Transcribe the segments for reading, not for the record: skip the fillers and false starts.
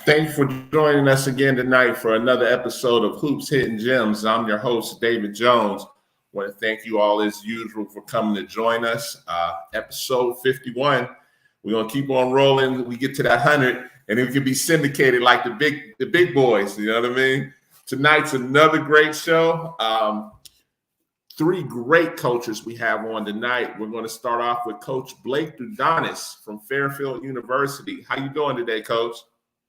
Thank you for joining us again tonight for another episode of Hoops Hitting Gems. I'm your host, David Jones. I want to thank you all as usual for coming to join us. Episode 51. We're going to keep on rolling. We get to that 100, and it can be syndicated like the big boys. You know what I mean? Tonight's another great show. Three great coaches we have on tonight. We're going to start off with Coach Blake Dudonis from Fairfield University. How you doing today, Coach?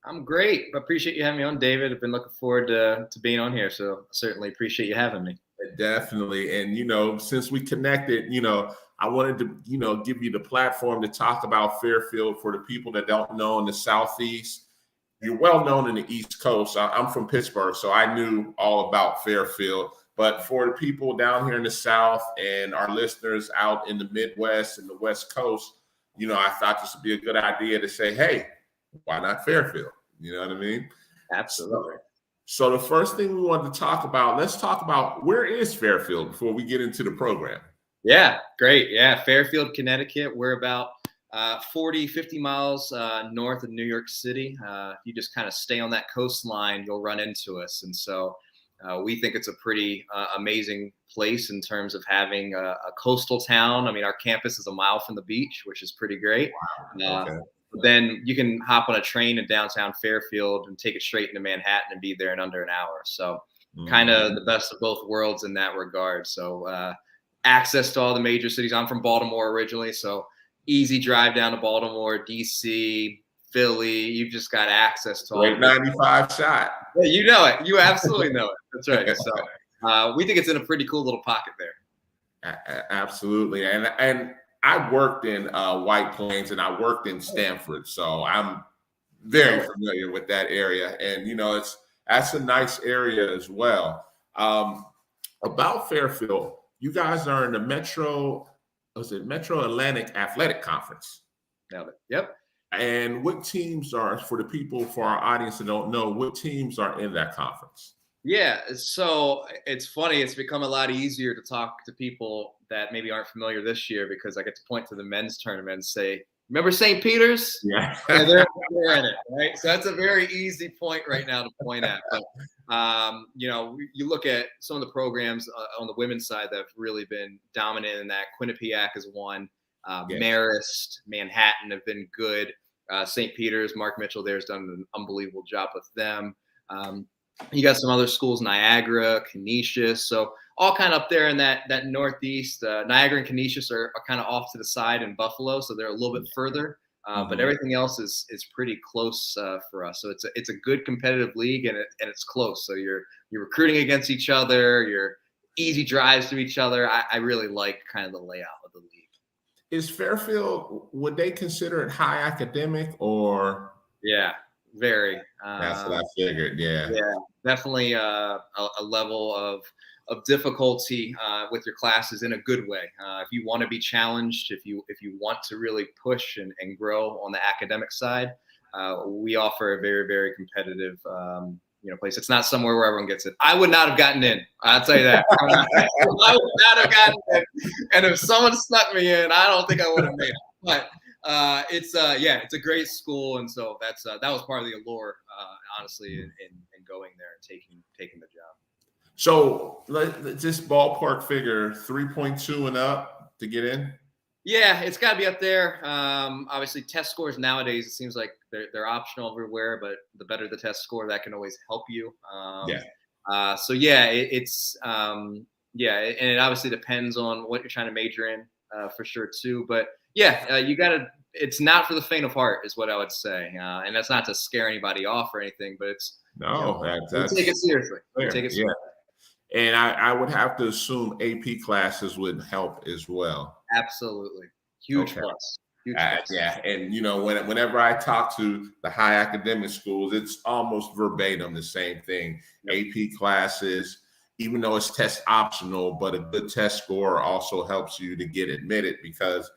I'm great. I appreciate you having me on, David. I've been looking forward to being on here, so certainly appreciate you having me. Definitely. And, since we connected, I wanted to, give you the platform to talk about Fairfield for the people that don't know in the Southeast. You're well known in the East Coast. I'm from Pittsburgh, so I knew all about Fairfield. But for the people down here in the South and our listeners out in the Midwest and the West Coast, I thought this would be a good idea to say, hey, why not Fairfield? You know what I mean? Absolutely. So the first thing we wanted to talk about, let's talk about where is Fairfield before we get into the program. Yeah, great. Yeah, Fairfield, Connecticut. We're about 40, 50 miles north of New York City. If you just kind of stay on that coastline, you'll run into us. And so we think it's a pretty amazing place in terms of having a coastal town. I mean, our campus is a mile from the beach, which is pretty great. Wow. Okay. Then you can hop on a train in downtown Fairfield and take it straight into Manhattan and be there in under an hour. So kind of the best of both worlds in that regard. So access to all the major cities. I'm from Baltimore originally, so easy drive down to Baltimore, DC, Philly. You've just got access to all. Great 95 shot. Yeah, you know it. You absolutely know it. That's right. So we think it's in a pretty cool little pocket there. Absolutely. And I worked in White Plains and I worked in Stamford, so I'm very familiar with that area. And that's a nice area as well. About Fairfield, you guys are in the Metro Atlantic Athletic Conference. Nailed it. Yep. And what teams are, for the people, for our audience that don't know, what teams are in that conference? Yeah, so it's funny. It's become a lot easier to talk to people that maybe aren't familiar this year because I get to point to the men's tournament and say, remember St. Peter's? Yeah. They're in it, right? So that's a very easy point right now to point at. But, you look at some of the programs on the women's side that have really been dominant in that. Quinnipiac is one. Yes. Marist, Manhattan have been good. St. Peter's, Mark Mitchell there has done an unbelievable job with them. You got some other schools, Niagara, Canisius. So all kind of up there in that Northeast. Niagara and Canisius are kind of off to the side in Buffalo, so they're a little bit further. But everything else is pretty close for us. So it's a good competitive league, and it's close. So you're recruiting against each other. You're easy drives to each other. I really like kind of the layout of the league. Is Fairfield, would they consider it high academic or? Yeah, very. That's what I figured. Yeah, definitely a level of difficulty with your classes in a good way. If you want to be challenged, if you want to really push and grow on the academic side, we offer a very, very competitive place. It's not somewhere where everyone gets it. I would not have gotten in. I'll tell you that. I would not have gotten in. And if someone snuck me in, I don't think I would have made it. But it's a great school, and so that was part of the allure, honestly, in going there and taking the job. So just ballpark figure 3.2 and up to get in. Yeah, it's got to be up there. Obviously, test scores nowadays, it seems like they're optional everywhere, but the better the test score, that can always help you. And it obviously depends on what you're trying to major in for sure too. But you got to. It's not for the faint of heart, is what I would say, and that's not to scare anybody off or anything, but it's that's take it seriously. Take it seriously. Yeah. And I would have to assume AP classes would help as well. Absolutely. Huge plus. Yeah. And, whenever I talk to the high academic schools, it's almost verbatim the same thing. Yep. AP classes, even though it's test optional, but a good test score also helps you to get admitted because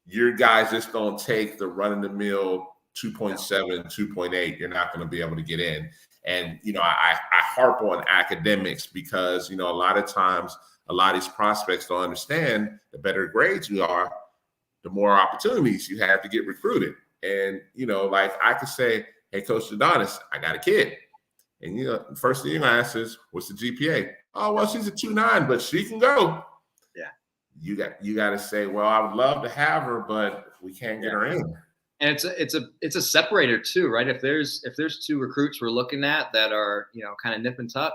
your guys just don't take the run-of-the-mill 2.7, 2.8. You're not going to be able to get in. And, I harp on academics because, a lot of times, a lot of these prospects don't understand the better grades you are, the more opportunities you have to get recruited. And, like I could say, hey, Coach Adonis, I got a kid. And first thing you're gonna ask is, what's the GPA? Oh, well, she's a 2.9, but she can go. Yeah. You got to say, well, I would love to have her, but we can't get her in. And it's a separator too, right? If there's two recruits we're looking at that are, kind of nip and tuck,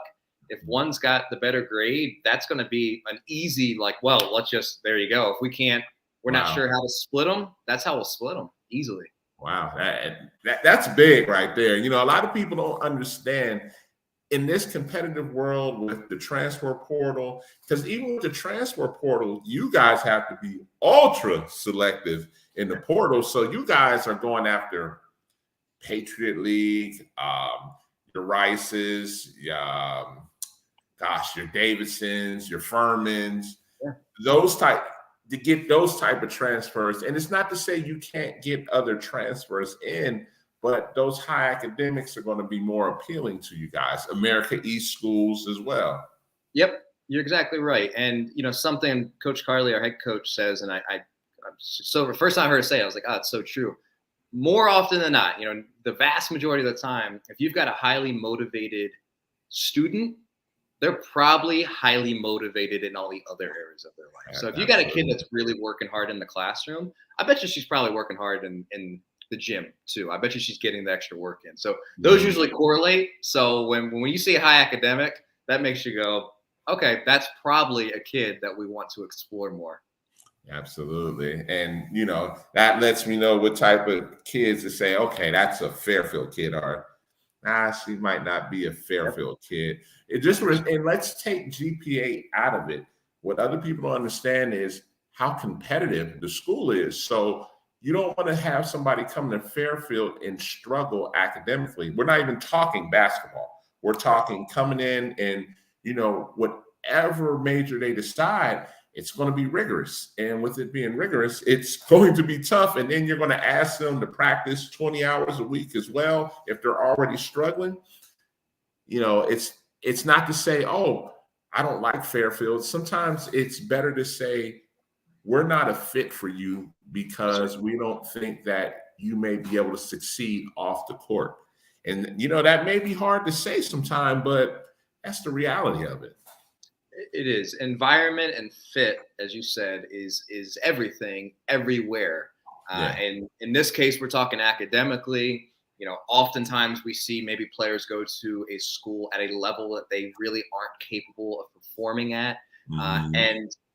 if one's got the better grade, that's going to be an easy, well, there you go. If we're not sure how to split them, that's how we'll split them easily. Wow. That's big right there. A lot of people don't understand in this competitive world with the transfer portal, because even with the transfer portal, you guys have to be ultra selective in the portal. So you guys are going after Patriot League, your Rices, your Davidsons, your Furmans, to get those type of transfers. And it's not to say you can't get other transfers in, but those high academics are going to be more appealing to you guys. America East schools as well. Yep, you're exactly right. And something Coach Carly, our head coach, says, and so the first time I heard her say it, I was like, oh, it's so true. More often than not, the vast majority of the time, if you've got a highly motivated student, they're probably highly motivated in all the other areas of their life. So if you got a kid that's really working hard in the classroom, I bet you she's probably working hard in the gym too. I bet you she's getting the extra work in. So those usually correlate. So when you see a high academic, that makes you go, okay, that's probably a kid that we want to explore more. Absolutely. And, that lets me know what type of kids to say, okay, that's a Fairfield kid, or she might not be a Fairfield kid. And let's take GPA out of it. What other people don't understand is how competitive the school is. So you don't want to have somebody come to Fairfield and struggle academically. We're not even talking basketball. We're talking coming in and, whatever major they decide, it's going to be rigorous. And with it being rigorous, it's going to be tough. And then you're going to ask them to practice 20 hours a week as well if they're already struggling. It's not to say, oh, I don't like Fairfield. Sometimes it's better to say, we're not a fit for you because we don't think that you may be able to succeed off the court. And, that may be hard to say sometimes, but that's the reality of it. It is. Environment and fit, as you said, is everything everywhere. And in this case, we're talking academically. Oftentimes we see maybe players go to a school at a level that they really aren't capable of performing at.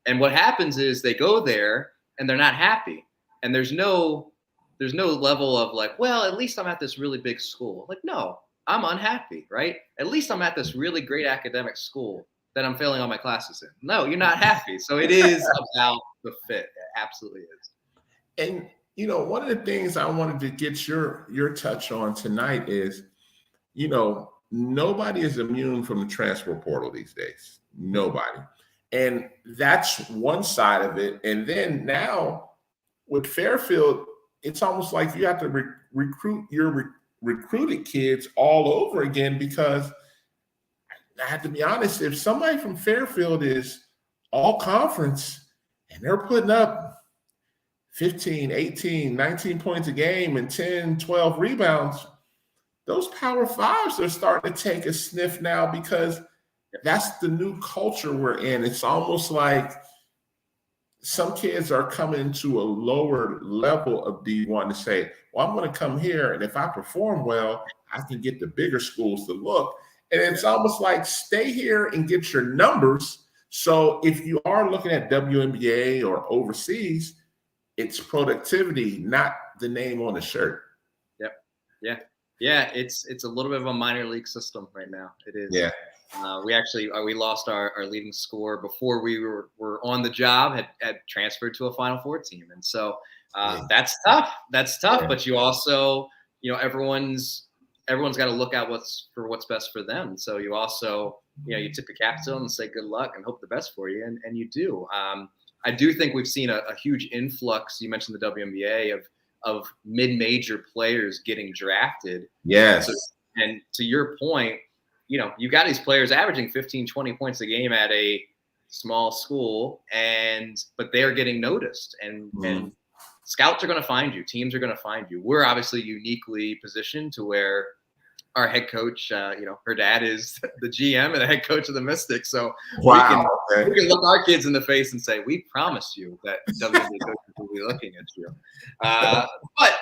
And what happens is they go there and they're not happy. And there's no level of well, at least I'm at this really big school. No, I'm unhappy, right? At least I'm at this really great academic school that I'm failing all my classes in. No, you're not happy. So it is about the fit. It absolutely is. And, one of the things I wanted to get your touch on tonight is, nobody is immune from the transfer portal these days. Nobody. And that's one side of it. And then now with Fairfield, it's almost like you have to recruit your recruited kids all over again, because I have to be honest, if somebody from Fairfield is all conference and they're putting up 15, 18, 19 points a game and 10, 12 rebounds, those Power Fives are starting to take a sniff now, because that's the new culture we're in. It's almost like some kids are coming to a lower level of D1 to say, well, I'm going to come here, and if I perform well, I can get the bigger schools to look. And it's almost like, stay here and get your numbers. So if you are looking at WNBA or overseas, it's productivity, not the name on the shirt. Yep. Yeah. It's a little bit of a minor league system right now. It is. Yeah. We lost our leading scorer before we were on the job, had transferred to a Final Four team. And so that's tough. Yeah. But you also, everyone's got to look out what's best for them. So you also, you tip your cap to them and say good luck and hope the best for you. And you do. I do think we've seen a huge influx. You mentioned the WNBA of mid-major players getting drafted. Yes. So, and to your point, you've got these players averaging 15, 20 points a game at a small school, but they're getting noticed. And scouts are going to find you. Teams are going to find you. We're obviously uniquely positioned to where our head coach, her dad is the GM and the head coach of the Mystics. So Wow. we can look our kids in the face and say, we promise you that WNBA coaches will be looking at you.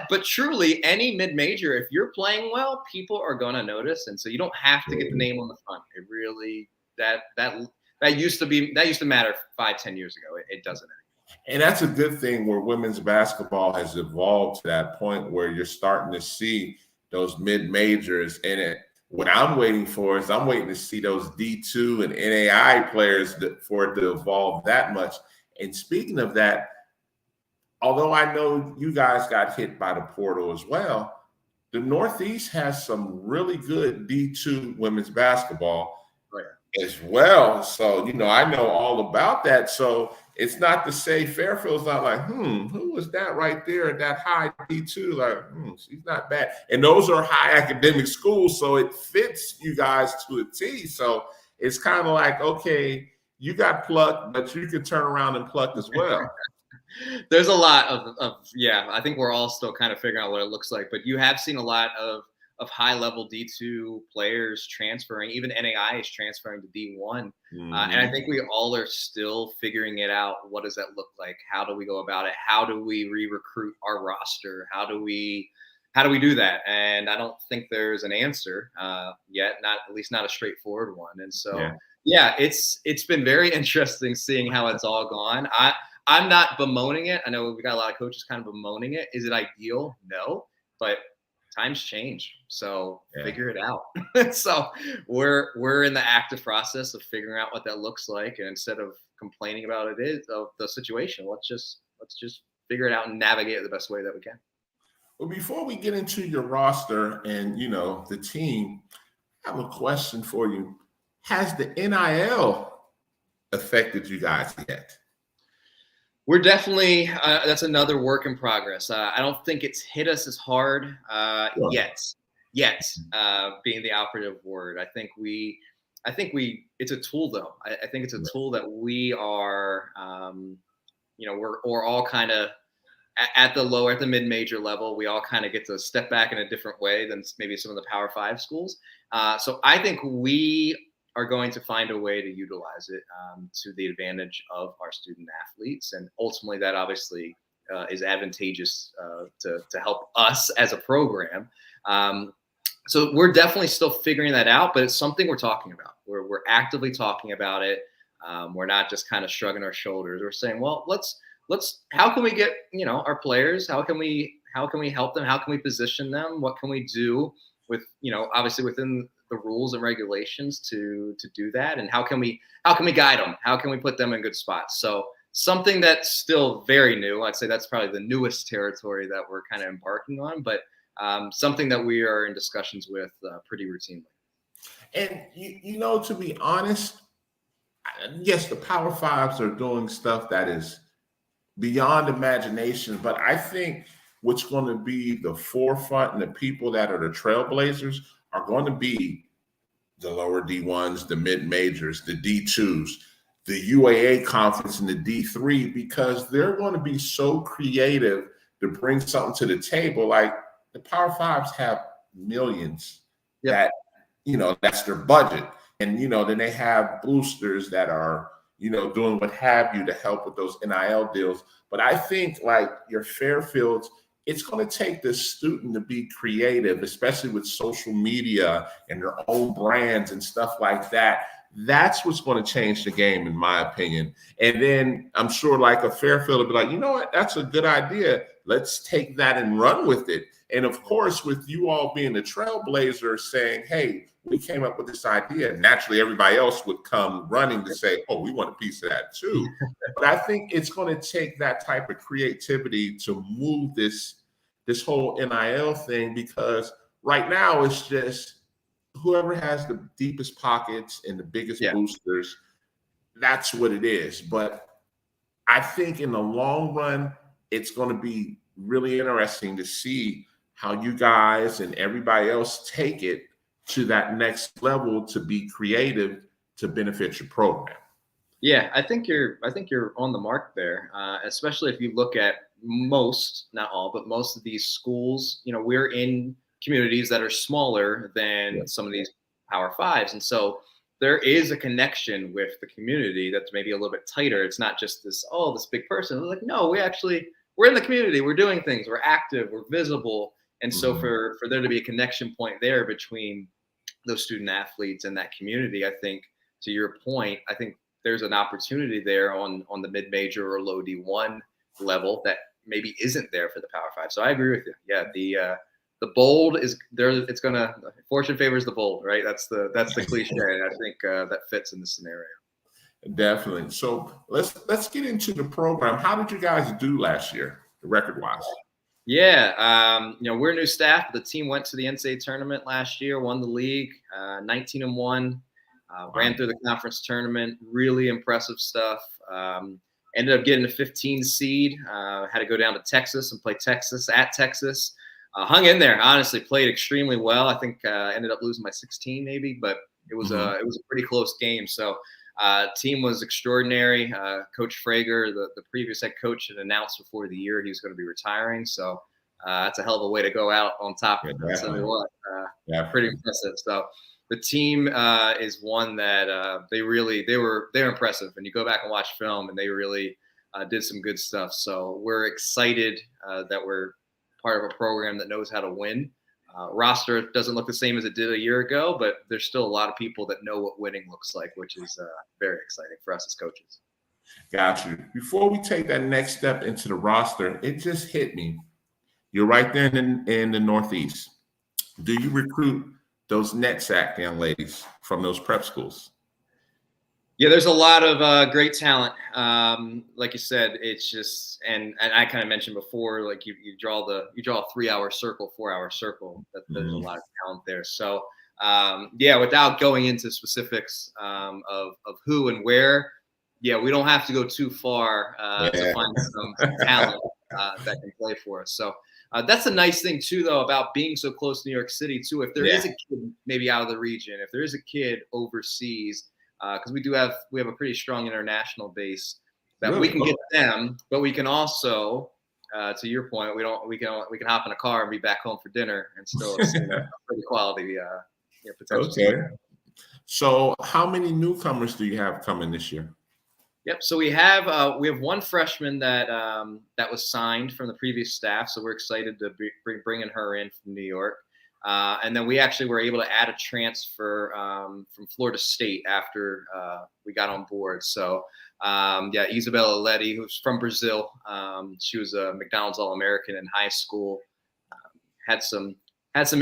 But truly, any mid-major, if you're playing well, people are going to notice. And so you don't have to get the name on the front. It really, that used to matter 5-10 years ago. It doesn't anymore. And that's a good thing where women's basketball has evolved to that point where you're starting to see those mid-majors. And what I'm waiting for is I'm waiting to see those D2 and NAI players for it to evolve that much. And speaking of that, although I know you guys got hit by the portal as well, the Northeast has some really good D2 women's basketball as well. So, I know all about that. So it's not to say Fairfield's not like, who was that right there at that high D2? Like, she's not bad. And those are high academic schools, so it fits you guys to a T. So it's kind of like, okay, you got plucked, but you can turn around and pluck as well. There's a lot of I think we're all still kind of figuring out what it looks like, but you have seen a lot of high-level D2 players transferring. Even NAI is transferring to D1. And I think we all are still figuring it out. What does that look like? How do we go about it? How do we re-recruit our roster? How do we do that? And I don't think there's an answer yet, at least not a straightforward one. And so, it's been very interesting seeing how it's all gone. I'm not bemoaning it. I know we got a lot of coaches kind of bemoaning it. Is it ideal? No, but times change, so figure it out. So we're in the active process of figuring out what that looks like, and instead of complaining about the situation, let's just figure it out and navigate it the best way that we can. Well, before we get into your roster and the team, I have a question for you. Has the NIL affected you guys yet? We're definitely that's another work in progress. I don't think it's hit us as hard yet. Being the operative word. I think it's a tool though. I think it's a tool that we are, we're all kind of at the mid-major level. We all kind of get to step back in a different way than maybe some of the Power 5 schools. So I think we are going to find a way to utilize it to the advantage of our student athletes. And ultimately that obviously is advantageous to help us as a program. So we're definitely still figuring that out, but it's something we're talking about. We're actively talking about it. We're not just kind of shrugging our shoulders. We're saying, well, let's, how can we get, our players, how can we help them? How can we position them? What can we do with, obviously within the rules and regulations to do that, and how can we guide them? How can we put them in good spots? So something that's still very new. I'd say that's probably the newest territory that we're kind of embarking on, but something that we are in discussions with pretty routinely. And to be honest, yes, the Power 5s are doing stuff that is beyond imagination, but I think what's going to be the forefront and the people that are the trailblazers are going to be the lower D1s, the mid-majors, the D2s, the UAA conference, and the D3, because they're going to be so creative to bring something to the table. Like the Power 5s have millions that, that's their budget. And, then they have boosters that are, doing what have you to help with those NIL deals. But I think like your Fairfields, it's going to take the student to be creative, especially with social media and their own brands and stuff like that. That's what's going to change the game, in my opinion. And then I'm sure like a Fairfield will be like, you know what, that's a good idea. Let's take that and run with it. And of course, with you all being the trailblazer saying, hey, we came up with this idea, naturally everybody else would come running to say, oh, we want a piece of that too. But I think it's going to take that type of creativity to move this whole NIL thing, because right now it's just whoever has the deepest pockets and the biggest boosters, that's what it is. But I think in the long run, it's going to be really interesting to see how you guys and everybody else take it to that next level to be creative to benefit your program. Yeah, I think you're on the mark there, especially if you look at most, not all, but most of these schools, we're in communities that are smaller than some of these Power Fives. And so there is a connection with the community that's maybe a little bit tighter. It's not just this big person. They're like, no, we're in the community. We're doing things. We're active. We're visible. And so for there to be a connection point there between those student athletes and that community, I think, to your point, I think there's an opportunity there on the mid-major or low D1 level that maybe isn't there for the Power Five. So I agree with you. Yeah, the bold is there. It's gonna fortune favors the bold, right? That's the cliche. And I think that fits in this scenario. Definitely. So let's get into the program. How did you guys do last year, record-wise? Yeah, we're new staff. The team went to the NCAA tournament last year, won the league, 19-1. Ran through the conference tournament, really impressive stuff. Ended up getting a 15 seed. Had to go down to Texas and play Texas at Texas. Hung in there, honestly, played extremely well. I think ended up losing by 16 maybe, but it was a pretty close game. So team was extraordinary. Coach Frager, the previous head coach, had announced before the year he was going to be retiring. So that's a hell of a way to go out on top. Pretty impressive. So the team is one that they're impressive. And you go back and watch film, and they really did some good stuff. So we're excited that we're part of a program that knows how to win. Roster doesn't look the same as it did a year ago, but there's still a lot of people that know what winning looks like, which is very exciting for us as coaches. Got you. Before we take that next step into the roster, it just hit me. You're right there in the Northeast. Do you recruit those NETSAC young ladies from those prep schools? Yeah, there's a lot of great talent. Like you said, it's just, and I kind of mentioned before, like you draw a 3-hour circle, 4-hour circle. That there's a lot of talent there. So without going into specifics of who and where, we don't have to go too far to find some talent that can play for us. So that's a nice thing too, though, about being so close to New York City too. If there is a kid maybe out of the region, if there is a kid overseas. Because we have a pretty strong international base that we can get them, but we can also, to your point, we can hop in a car and be back home for dinner and still see pretty quality potential. Okay. So how many newcomers do you have coming this year? Yep. So we have one freshman that was signed from the previous staff, so we're excited to be bringing her in from New York. And then we actually were able to add a transfer from Florida State after we got on board. So, Isabella Letty, who's from Brazil. She was a McDonald's All-American in high school. Had some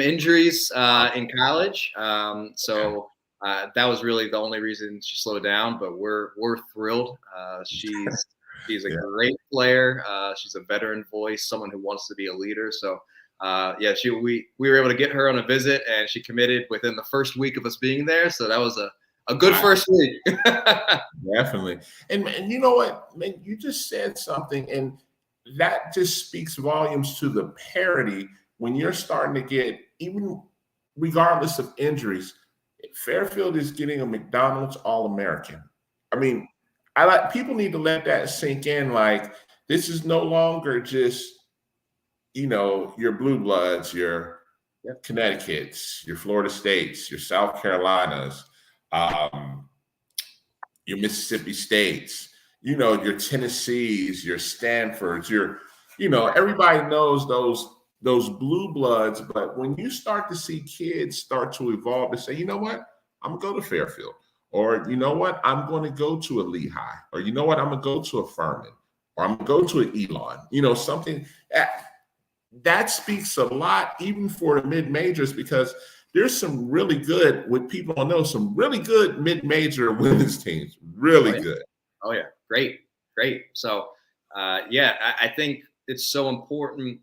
injuries in college. That was really the only reason she slowed down. But we're thrilled. She's a great player. She's a veteran voice, someone who wants to be a leader. So. We were able to get her on a visit, and she committed within the first week of us being there. So that was a good first week. Definitely. And you know what, man, you just said something, and that just speaks volumes to the parity when you're starting to get, even regardless of injuries, Fairfield is getting a McDonald's All-American. I mean, people need to let that sink in. Like, this is no longer just, your Blue Bloods, your Connecticut's, your Florida States, your South Carolinas, your Mississippi States, your Tennessees, your Stanfords, everybody knows those Blue Bloods. But when you start to see kids start to evolve to say, you know what, I'm going to go to Fairfield, or you know what, I'm going to go to a Lehigh, or you know what, I'm going to go to a Furman, or I'm going to go to an Elon, something that speaks a lot, even for the mid-majors, because there's some really good, what people don't know, some really good mid-major women's teams, really good. Oh, yeah. Great. So, I think it's so important,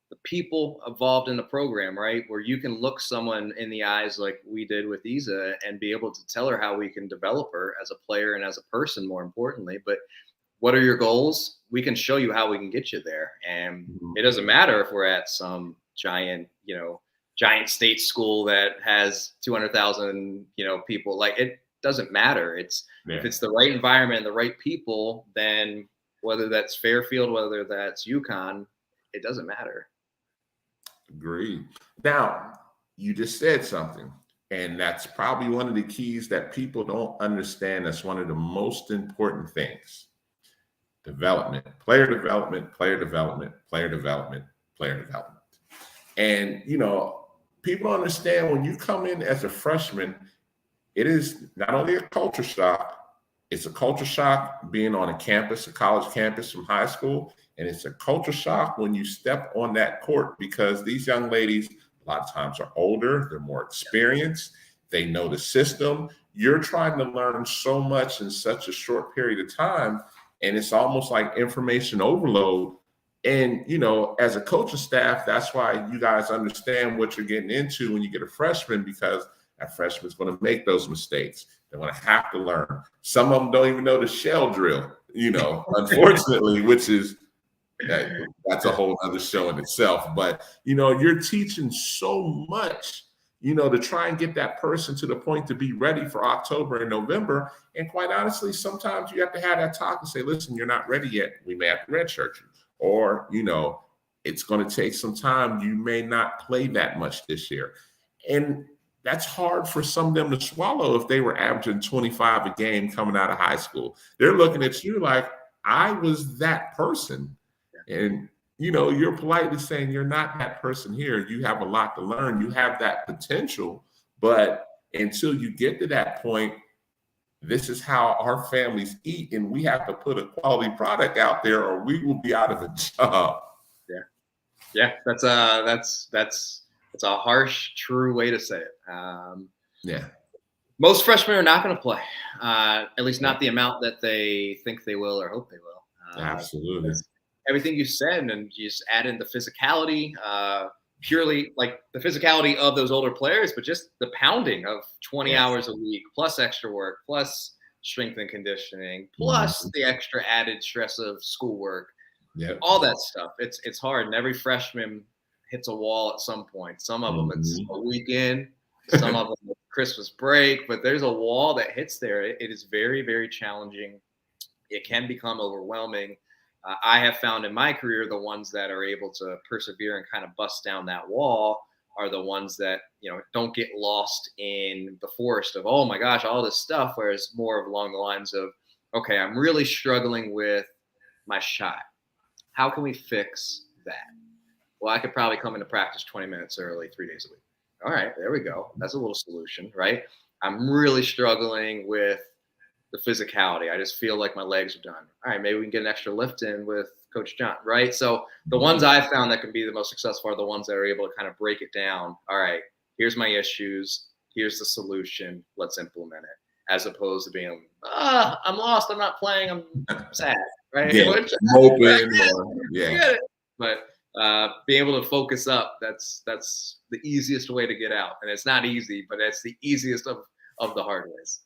the people involved in the program, right, where you can look someone in the eyes like we did with Isa and be able to tell her how we can develop her as a player and as a person, more importantly. But what are your goals? We can show you how we can get you there. And it doesn't matter if we're at some giant giant state school that has 200,000, people. Like, it doesn't matter. If it's the right environment and the right people, then whether that's Fairfield, whether that's UConn, it doesn't matter. Agreed. Now, you just said something, and that's probably one of the keys that people don't understand. That's one of the most important things. Development, player development, player development, player development, player development. And, people understand when you come in as a freshman, it is not only a culture shock, it's a culture shock being on a campus, a college campus from high school. And it's a culture shock when you step on that court because these young ladies, a lot of times, are older, they're more experienced, they know the system. You're trying to learn so much in such a short period of time. And it's almost like information overload. And, as a coaching staff, that's why you guys understand what you're getting into when you get a freshman, because that freshman's going to make those mistakes. They're going to have to learn. Some of them don't even know the shell drill, unfortunately, which is, that's a whole other show in itself. But, you're teaching so much, to try and get that person to the point to be ready for October and November. And quite honestly, sometimes you have to have that talk and say, listen, you're not ready yet. We may have to redshirt you. Or, it's going to take some time. You may not play that much this year. And that's hard for some of them to swallow if they were averaging 25 a game coming out of high school. They're looking at you like, I was that person. And, you're politely saying you're not that person here. You have a lot to learn. You have that potential. But until you get to that point, this is how our families eat. And we have to put a quality product out there or we will be out of a job. Yeah. That's a harsh, true way to say it. Most freshmen are not going to play, at least not the amount that they think they will or hope they will. Absolutely. Everything you said, and you just add in the physicality, purely like the physicality of those older players, but just the pounding of 20 hours a week, plus extra work, plus strength and conditioning, plus the extra added stress of schoolwork, all that stuff. It's hard, and every freshman hits a wall at some point. Some of them it's a weekend, some of them it's Christmas break, but there's a wall that hits there. It is very, very challenging. It can become overwhelming. I have found in my career the ones that are able to persevere and kind of bust down that wall are the ones that, don't get lost in the forest of, oh my gosh, all this stuff, whereas more of along the lines of, okay, I'm really struggling with my shot. How can we fix that? Well, I could probably come into practice 20 minutes early, 3 days a week. All right, there we go. That's a little solution, right? I'm really struggling with the physicality. I just feel like my legs are done. All right, maybe we can get an extra lift in with Coach John, right? So the ones I've found that can be the most successful are the ones that are able to kind of break it down. All right, here's my issues. Here's the solution. Let's implement it. As opposed to being, I'm lost. I'm not playing. I'm sad, right? But being able to focus up, that's the easiest way to get out. And it's not easy, but it's the easiest of the hard ways.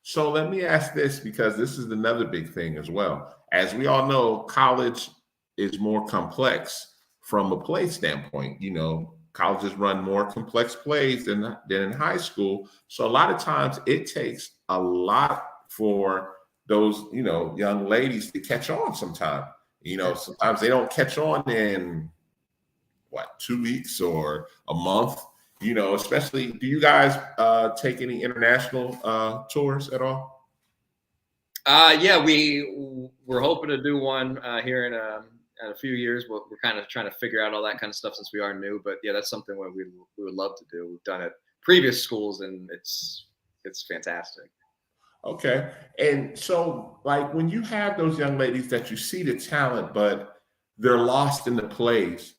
So let me ask this, because this is another big thing as well. As we all know, college is more complex from a play standpoint. Colleges run more complex plays than in high school. So a lot of times it takes a lot for those, young ladies to catch on sometime. Sometimes they don't catch on in 2 weeks or a month. Especially, do you guys take any international tours at all? Yeah, we're hoping to do one here in a few years. We're kind of trying to figure out all that kind of stuff since we are new. But yeah, that's something we would love to do. We've done it previous schools, and it's fantastic. Okay, and so like when you have those young ladies that you see the talent, but they're lost in the plays.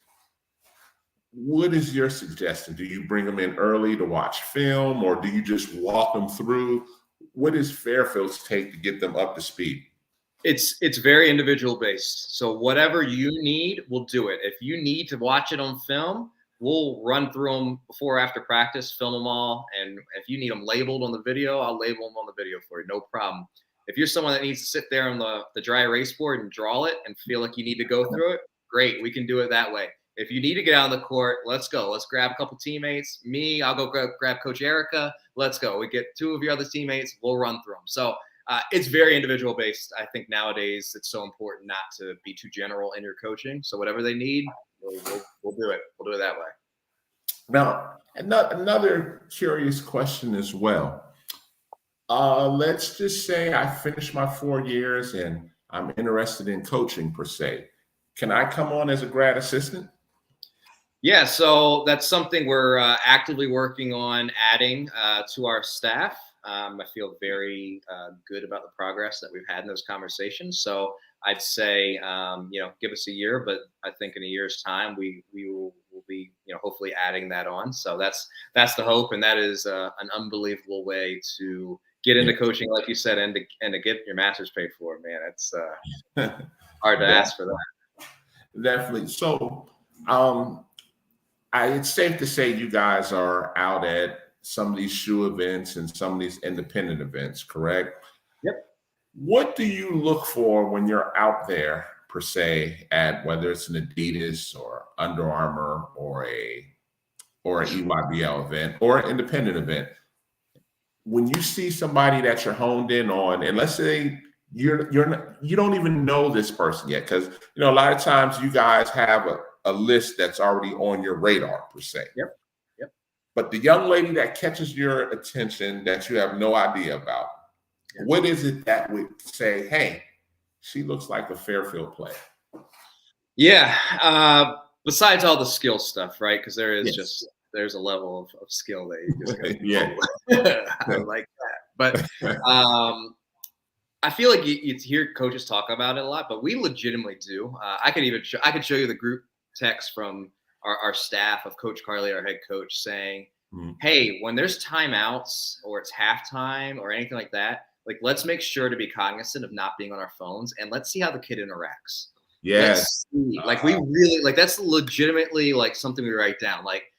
What is your suggestion? Do you bring them in early to watch film, or do you just walk them through? What is Fairfield's take to get them up to speed? It's very individual based. So whatever you need, we'll do it. If you need to watch it on film, we'll run through them before or after practice, film them all. And if you need them labeled on the video, I'll label them on the video for you. No problem. If you're someone that needs to sit there on the dry erase board and draw it and feel like you need to go through it, great. We can do it that way. If you need to get out on the court, let's go. Let's grab a couple teammates. Me, I'll go grab Coach Erica. Let's go. We get two of your other teammates. We'll run through them. So It's very individual based. I think nowadays it's so important not to be too general in your coaching. So whatever they need, we'll do it. We'll do it that way. Now, another curious question as well. Let's just say I finished my 4 years and I'm interested in coaching per se. Can I come on as a grad assistant? Yeah, so that's something we're actively working on adding to our staff. I feel very good about the progress that we've had in those conversations. So I'd say, give us a year, but I think in a year's time we will be, hopefully adding that on. So that's the hope, and that is an unbelievable way to get into coaching, like you said, and to get your master's paid for. Man, it's hard to ask for that. Definitely. So, it's safe to say you guys are out at some of these shoe events and some of these independent events, correct? Yep. What do you look for when you're out there, per se, at whether it's an Adidas or Under Armour or an EYBL event or an independent event? When you see somebody that you're honed in on, and let's say you don't even know this person yet, because a lot of times you guys have a list that's already on your radar, per se. Yep. But the young lady that catches your attention that you have no idea about, what is it that would say, hey, she looks like a Fairfield player? Yeah. Besides all the skill stuff, right? Because there is there's a level of skill that you just I like that. But I feel like you hear coaches talk about it a lot, but we legitimately do. I could show you the group text from our staff of Coach Carly, our head coach, saying, hey, when there's timeouts or it's halftime or anything like that, like, let's make sure to be cognizant of not being on our phones, and let's see how the kid interacts. Yes. Like, we really, like, that's legitimately like something we write down. Like,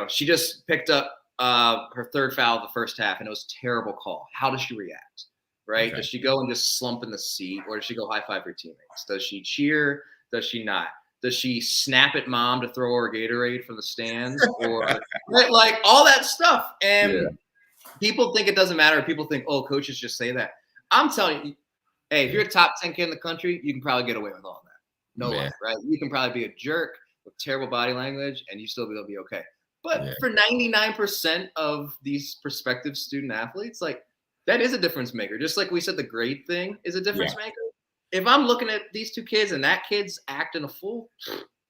she just picked up her third foul of the first half, and it was a terrible call. How does she react? Right? Okay. Does she go and just slump in the seat, or does she go high five her teammates? Does she cheer? Does she not? Does she snap at mom to throw her Gatorade from the stands, or like all that stuff? And people think it doesn't matter. People think, oh, coaches just say that. I'm telling you, hey, if you're a top 10 kid in the country, you can probably get away with all that. No lie, right? You can probably be a jerk with terrible body language, and you still will be okay. But for 99% of these prospective student athletes, like, that is a difference maker. Just like we said, the grade thing is a difference maker. If I'm looking at these two kids and that kid's acting a fool,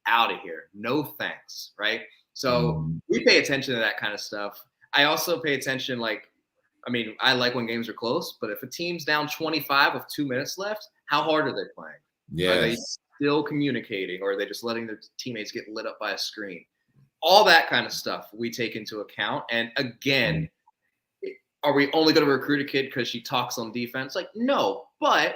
out of here. No thanks, right? So we pay attention to that kind of stuff. I also pay attention, I like when games are close, but if a team's down 25 with 2 minutes left, how hard are they playing? Yes. Are they still communicating, or are they just letting their teammates get lit up by a screen? All that kind of stuff we take into account. And again, are we only going to recruit a kid because she talks on defense? Like, no. But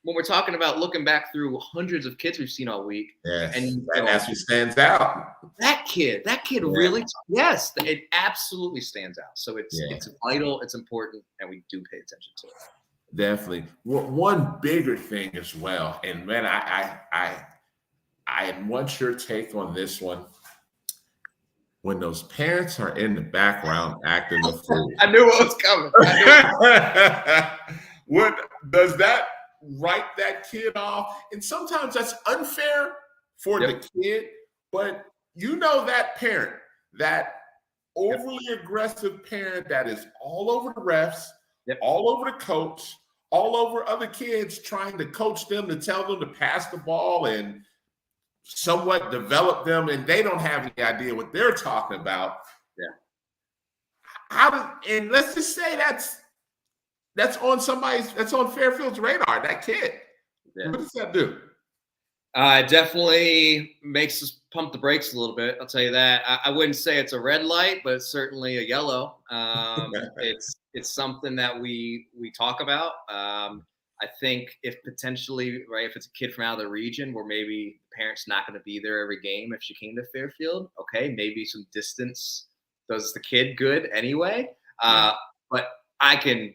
when we're talking about looking back through hundreds of kids we've seen all week, and that's what stands out. That kid really, it absolutely stands out. So it's vital, it's important, and we do pay attention to it. Definitely. One bigger thing as well, and man, I want your take on this one. When those parents are in the background acting the fool. I knew what was coming. What does that write that kid off? And sometimes that's unfair for the kid, but that parent, that overly aggressive parent that is all over the refs, all over the coach, all over other kids, trying to coach them, to tell them to pass the ball and somewhat develop them, and they don't have any idea what they're talking about. And let's just say that's on Fairfield's radar, that kid. What does that do? It definitely makes us pump the brakes a little bit. I'll tell you that. I wouldn't say it's a red light, but it's certainly a yellow. It's something that we talk about. I think if potentially, right, if it's a kid from out of the region where maybe the parent's not going to be there every game if she came to Fairfield, okay, maybe some distance does the kid good anyway. But I can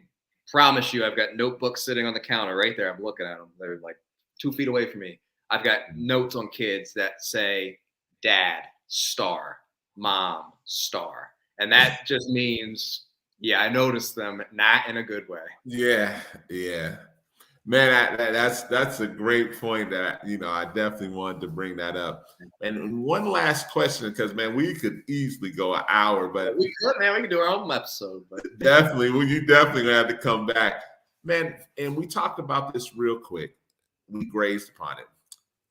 promise you I've got notebooks sitting on the counter right there. I'm looking at them. They're like 2 feet away from me. I've got notes on kids that say dad, star, mom, star. And that just means Yeah, I noticed them, not in a good way. Yeah, yeah. Man, that's a great point that I definitely wanted to bring that up. And one last question, because man, we could easily go an hour, but We could, man. We could do our own episode, but definitely, well, you definitely gonna have to come back, man. And we talked about this real quick. We grazed upon it.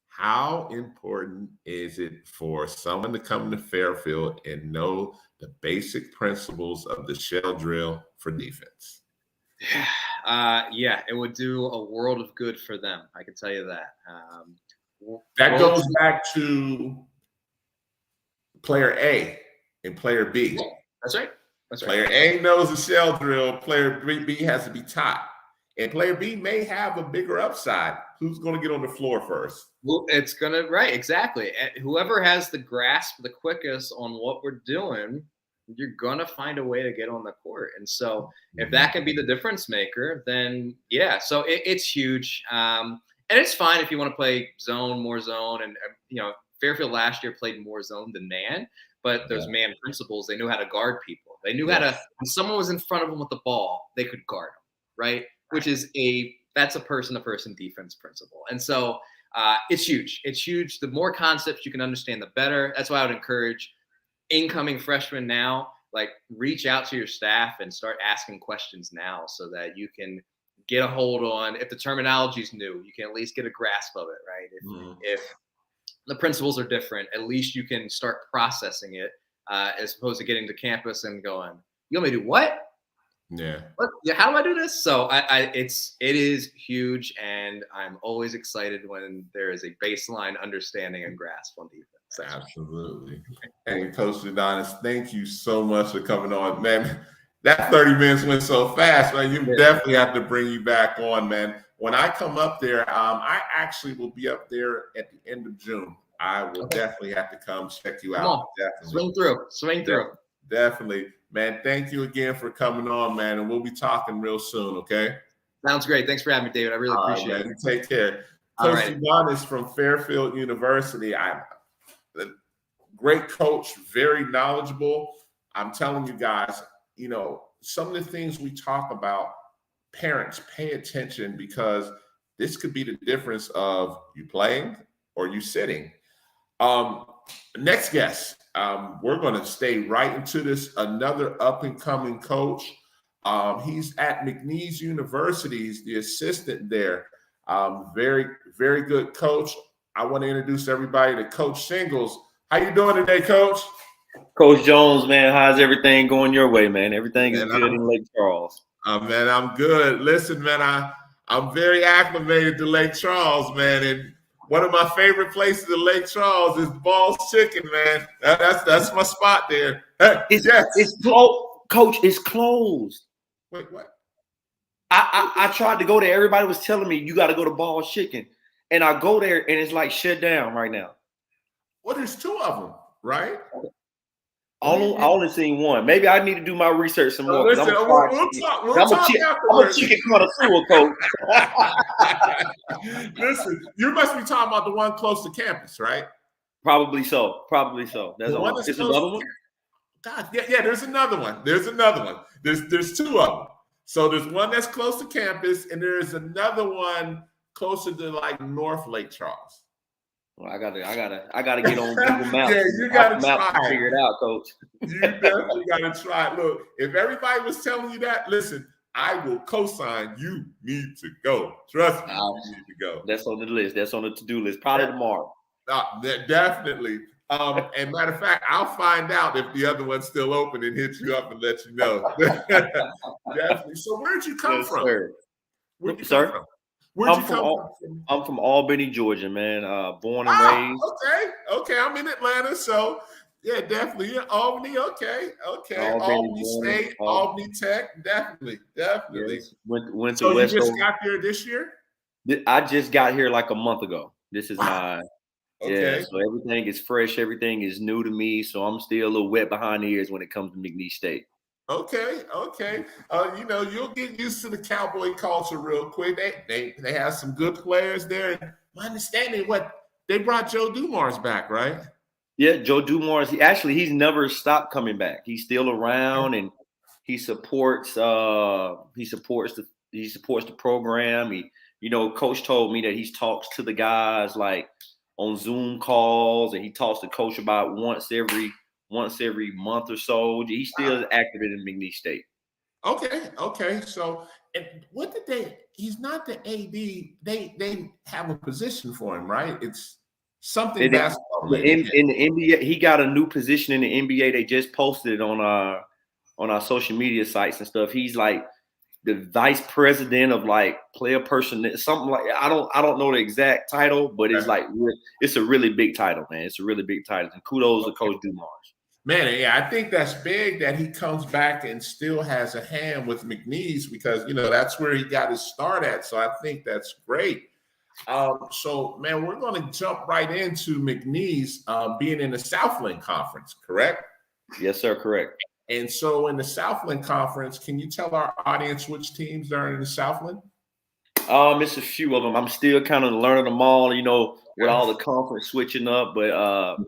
How important is it for someone to come to Fairfield and know the basic principles of the shell drill for defense? yeah, it would do a world of good for them. I can tell you that. That goes back to player A and player B. Yeah, that's right. That's player A knows the shell drill. Player B has to be taught. And player B may have a bigger upside. Who's going to get on the floor first? Well, it's going to, right, exactly. Whoever has the grasp the quickest on what we're doing, you're going to find a way to get on the court. And so if that can be the difference maker, then yeah. So it's huge. And it's fine if you want to play zone, more zone. And, Fairfield last year played more zone than man, but those man principles, they knew how to guard people. They knew how to, when someone was in front of them with the ball, they could guard them, right? Which is that's a person-to-person defense principle. And so it's huge. It's huge. The more concepts you can understand, the better. That's why I would encourage incoming freshmen now, like reach out to your staff and start asking questions now so that you can get a hold on, if the terminology is new, you can at least get a grasp of it, right? If the principles are different, at least you can start processing it as opposed to getting to campus and going, you want me to do what? Yeah. What? Yeah. How do I do this? So it is huge, and I'm always excited when there is a baseline understanding and grasp on defense. Absolutely. Hey, Coach Adonis, thank you so much for coming on, man. That 30 minutes went so fast, man. You definitely have to bring you back on, man. When I come up there, I actually will be up there at the end of June. I will definitely have to come check you out. Definitely. Swing through. Definitely. Man, thank you again for coming on, man. And we'll be talking real soon, okay? Sounds great. Thanks for having me, David. I really appreciate it. Take care. Coach Adonis from Fairfield University. Great coach, very knowledgeable. I'm telling you guys, some of the things we talk about, parents, pay attention, because this could be the difference of you playing or you sitting. Next guest, we're going to stay right into this. Another up-and-coming coach. He's at McNeese University. He's the assistant there. Very, very good coach. I want to introduce everybody to Coach Shingles. How you doing today, Coach? Coach Jones, man, how's everything going your way, man? Everything is good in Lake Charles. Man, I'm good. Listen, man, I'm very acclimated to Lake Charles, man, and one of my favorite places in Lake Charles is Ball's Chicken, man. That's my spot there. It's closed, Coach. It's closed. Wait, what? I tried to go there. Everybody was telling me you got to go to Ball's Chicken, and I go there and it's like shut down right now. Well, there's two of them, right? I only seen one. Maybe I need to do my research some more. Listen, we'll talk I'm a chicken connoisseur, Coach. Listen, you must be talking about the one close to campus, right? Probably so. There's another one. God, yeah. There's another one. There's two of them. So there's one that's close to campus, and there's another one closer to like North Lake Charles. Well, I gotta get on Google Maps. Yeah, you gotta try to figure it out, Coach. You definitely gotta try it. Look, if everybody was telling you that, listen, I will co-sign. You need to go. Trust me, you need to go. That's on the list. That's on the to-do list. Probably tomorrow. Definitely. And matter of fact, I'll find out if the other one's still open and hit you up and let you know. Definitely. So where'd you come from? Where'd you come from? I'm from Albany, Georgia, man. Born and raised. Okay. I'm in Atlanta, so yeah, definitely. Yeah, Albany. Okay. Albany State, Albany Tech. Definitely. Yes. Went to so West. You just got here this year? I just got here like a month ago. This is my. Okay. Yeah, so everything is fresh. Everything is new to me. So I'm still a little wet behind the ears when it comes to McNeese State. Okay. You'll get used to the Cowboy culture real quick. They have some good players there. And my understanding, they brought Joe Dumars back, right? Yeah, Joe Dumars. He's never stopped coming back. He's still around, and He supports the program. Coach told me that he talks to the guys like on Zoom calls, and he talks to coach about once every month or so. He's still active in McNeese State. Okay. So, and what did they? He's not the AD. They have a position for him, right? It's something basketball related. In the NBA, he got a new position in the NBA. They just posted it on our social media sites and stuff. He's like the vice president of like player person, something like I don't know the exact title, but it's like it's a really big title, man. It's a really big title. And kudos to Coach Dumars. Man, yeah, I think that's big that he comes back and still has a hand with McNeese because that's where he got his start at. So I think that's great. So man, we're going to jump right into McNeese being in the Southland Conference, correct? Yes, sir, correct. And so in the Southland Conference, can you tell our audience which teams are in the Southland? It's a few of them. I'm still kind of learning them all, with all the conference switching up. But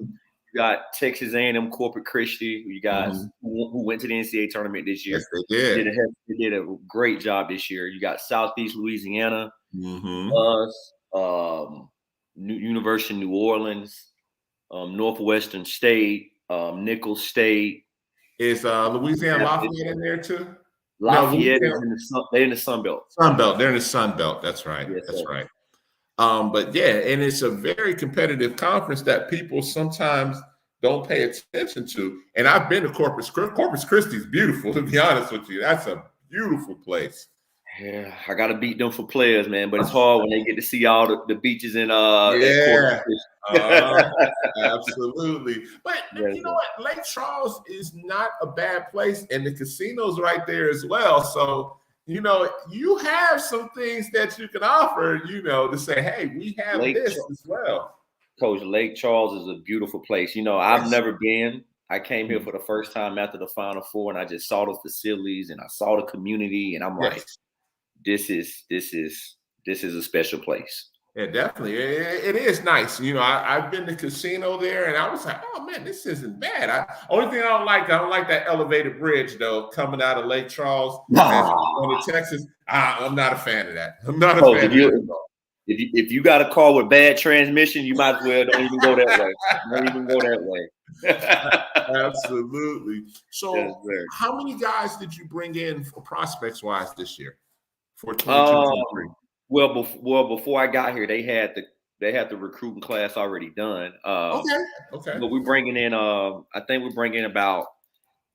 you got Texas A&M Corpus Christi, you guys who went to the NCAA tournament this year. Yes, they did. They did a great job this year. You got Southeast Louisiana, University of New Orleans, Northwestern State, Nicholls State. Is Louisiana Lafayette in there too? Lafayette is they're in the Sun Belt. They're in the Sun Belt. That's right. Yes, that's right. But yeah, and it's a very competitive conference that people sometimes don't pay attention to. And I've been to Corpus Christi is beautiful, to be honest with you. That's a beautiful place. Yeah, I got to beat them for players, man. But it's hard when they get to see all the beaches in Corpus Christi. Absolutely. But you know what? Lake Charles is not a bad place, and the casino's right there as well. So, you have some things that you can offer, to say, hey, we have this as well. Coach, Lake Charles is a beautiful place. I've never been. I came here for the first time after the Final Four, and I just saw the facilities and I saw the community, and I'm like, this is a special place. Yeah, definitely. It is nice. I've been to casino there, and I was like, oh man, this isn't bad. Only thing I don't like that elevated bridge though, coming out of Lake Charles going to Texas. I'm not a fan of that. I'm not a fan of that. If you got a car with bad transmission, you might as well don't even go that way. Don't even go that way. Absolutely. So, how many guys did you bring in for prospects wise this year for 22-23? Well, before I got here, they had the recruiting class already done. Okay. But we're bringing in, I think we're bringing about,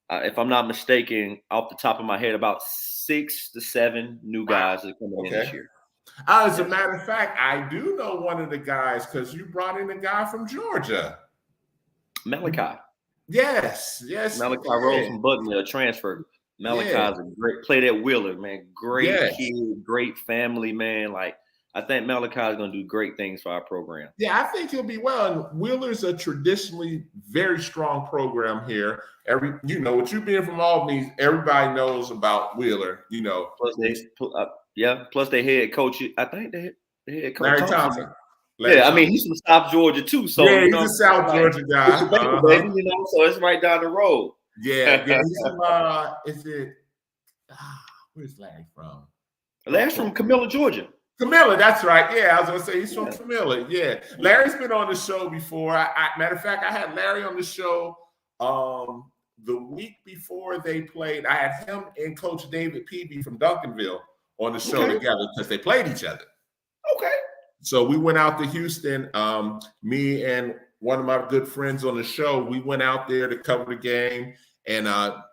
if I'm not mistaken, off the top of my head, about 6 to 7 new guys that are coming in this year. As a matter of fact, I do know one of the guys because you brought in a guy from Georgia. Malachi. Yes. Malachi Rose from Butler, transfer. Malachi's a great, played at Wheeler, man. Great kid, great family, man. Like, I think Malachi is going to do great things for our program. Yeah, I think he'll be well. And Wheeler's a traditionally very strong program here. With you being from Albany, everybody knows about Wheeler. Plus they head coach. I think they head coach Larry Thompson. I mean, he's from South Georgia too. So he's a South Georgia guy. Baby, so it's right down the road. Yeah. He's from, where's Larry from? Larry's from Camilla, Georgia. Camilla, that's right. Yeah, I was going to say he's from Camilla. Yeah. Larry's been on the show before. Matter of fact, I had Larry on the show the week before they played. I had him and Coach David Peavy from Duncanville on the show together because they played each other. Okay. So we went out to Houston. Me and one of my good friends on the show, we went out there to cover the game, and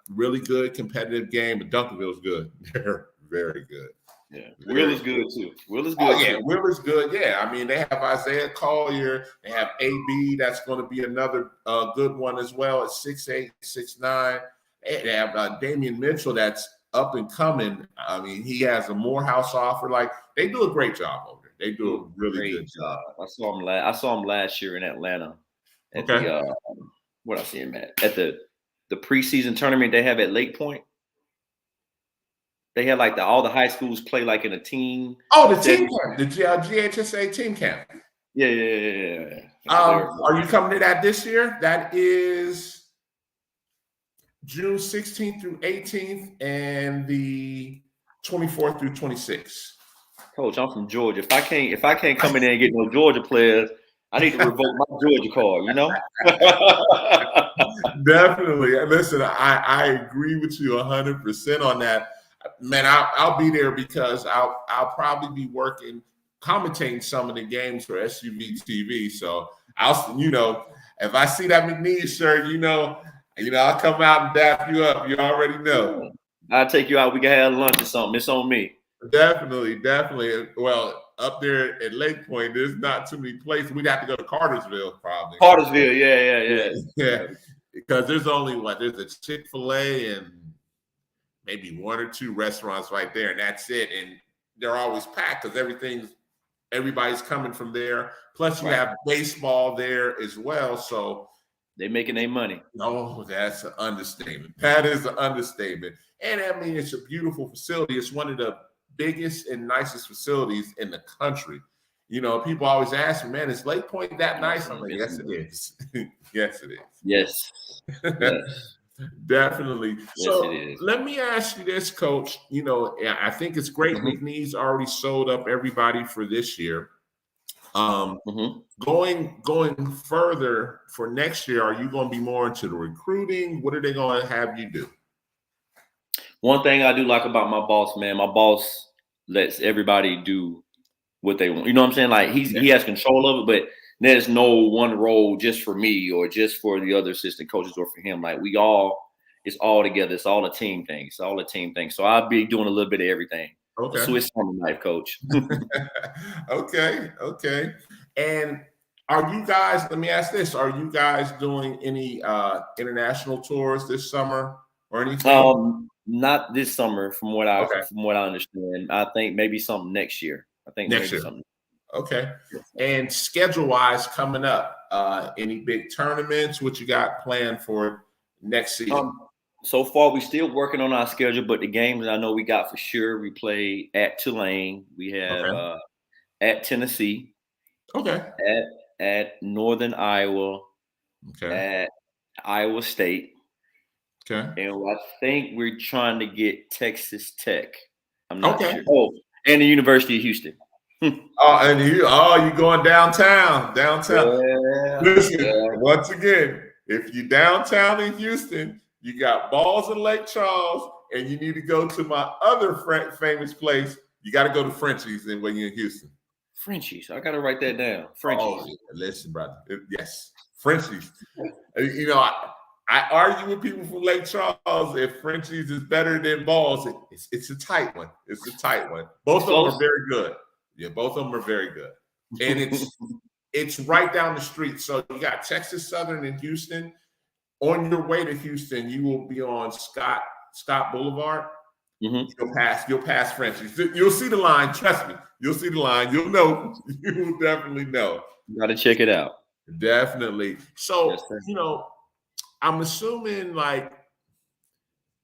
really good competitive game. But Duncanville's good. They're very good. Yeah, Wheeler's good too. Wheeler's good. Wheeler's good. Yeah, I mean they have Isaiah Collier. They have AB. That's going to be another good one as well at 6'8", 6'9". They have Damian Mitchell. That's up and coming. I mean, he has a Morehouse offer. Like, they do a great job over there. They do a really good job. I saw him last year in Atlanta. At the what I see him at the preseason tournament they have at Lake Point. They had like all the high schools play like in a team. Oh, the team camp, the GHSA team camp. Yeah. Are you coming to that this year? That is June 16th through 18th, and the 24th through 26th. Coach, I'm from Georgia. If I can't come in there and get no Georgia players, I need to revoke my Georgia card, you know? Definitely. Listen, I agree with you 100% on that. Man, I'll be there because I'll probably be working, commentating some of the games for SUV TV. So I'll, if I see that McNeese shirt, I'll come out and dap you up. You already know. I'll take you out. We can have lunch or something. It's on me. Definitely. Well, up there at Lake Point, there's not too many places. We'd have to go to Cartersville, probably. Cartersville, yeah. Because there's only there's a Chick-fil-A and maybe one or two restaurants right there, and that's it. And they're always packed because everybody's coming from there. Plus, you have baseball there as well. So they're making their money. Oh, that's an understatement. That is an understatement. And I mean, it's a beautiful facility. It's one of the biggest and nicest facilities in the country. People always ask me, man, is Lake Point that nice? I'm like, yes, it is. Yes, it is. Yes. Definitely. Yes, So it is. let me ask you this, Coach. I think it's great. McNeese already sold up everybody for this year. Going further for next year, are you going to be more into the recruiting? What are they going to have you do? One thing I do like about my boss, man, my boss lets everybody do what they want. You know what I'm saying? Like he has control of it, but there's no one role just for me or just for the other assistant coaches or for him. Like it's all together. It's all a team thing. So I'll be doing a little bit of everything. Okay. A Swiss Army knife, coach. Okay. And are you guys, let me ask this, are you guys doing any international tours this summer or anything? Not this summer, from what I understand. I think maybe something next year. Next year. Okay. And schedule-wise coming up, any big tournaments? What you got planned for next season? So far, we're still working on our schedule, but the games I know we got for sure, we play at Tulane. We have at Tennessee. Okay. At Northern Iowa. Okay. At Iowa State. Okay. And I think we're trying to get Texas Tech. I'm not sure. Oh, and the University of Houston. You going downtown. Yeah. Listen, once again, if you downtown in Houston, you got balls in Lake Charles, and you need to go to my other famous place. You got to go to Frenchie's when you're in Houston. Frenchie's. I got to write that down. Frenchie's. Oh, listen, brother. Yes, Frenchie's. I argue with people from Lake Charles if Frenchie's is better than Balls. It's a tight one. It's a tight one. Both of them are very good. Yeah, both of them are very good. And it's right down the street. So you got Texas Southern in Houston. On your way to Houston, you will be on Scott Boulevard. You'll pass Frenchie's. You'll see the line. Trust me. You'll see the line. You'll know. You will definitely know. You got to check it out. Definitely. So, yes, I'm assuming like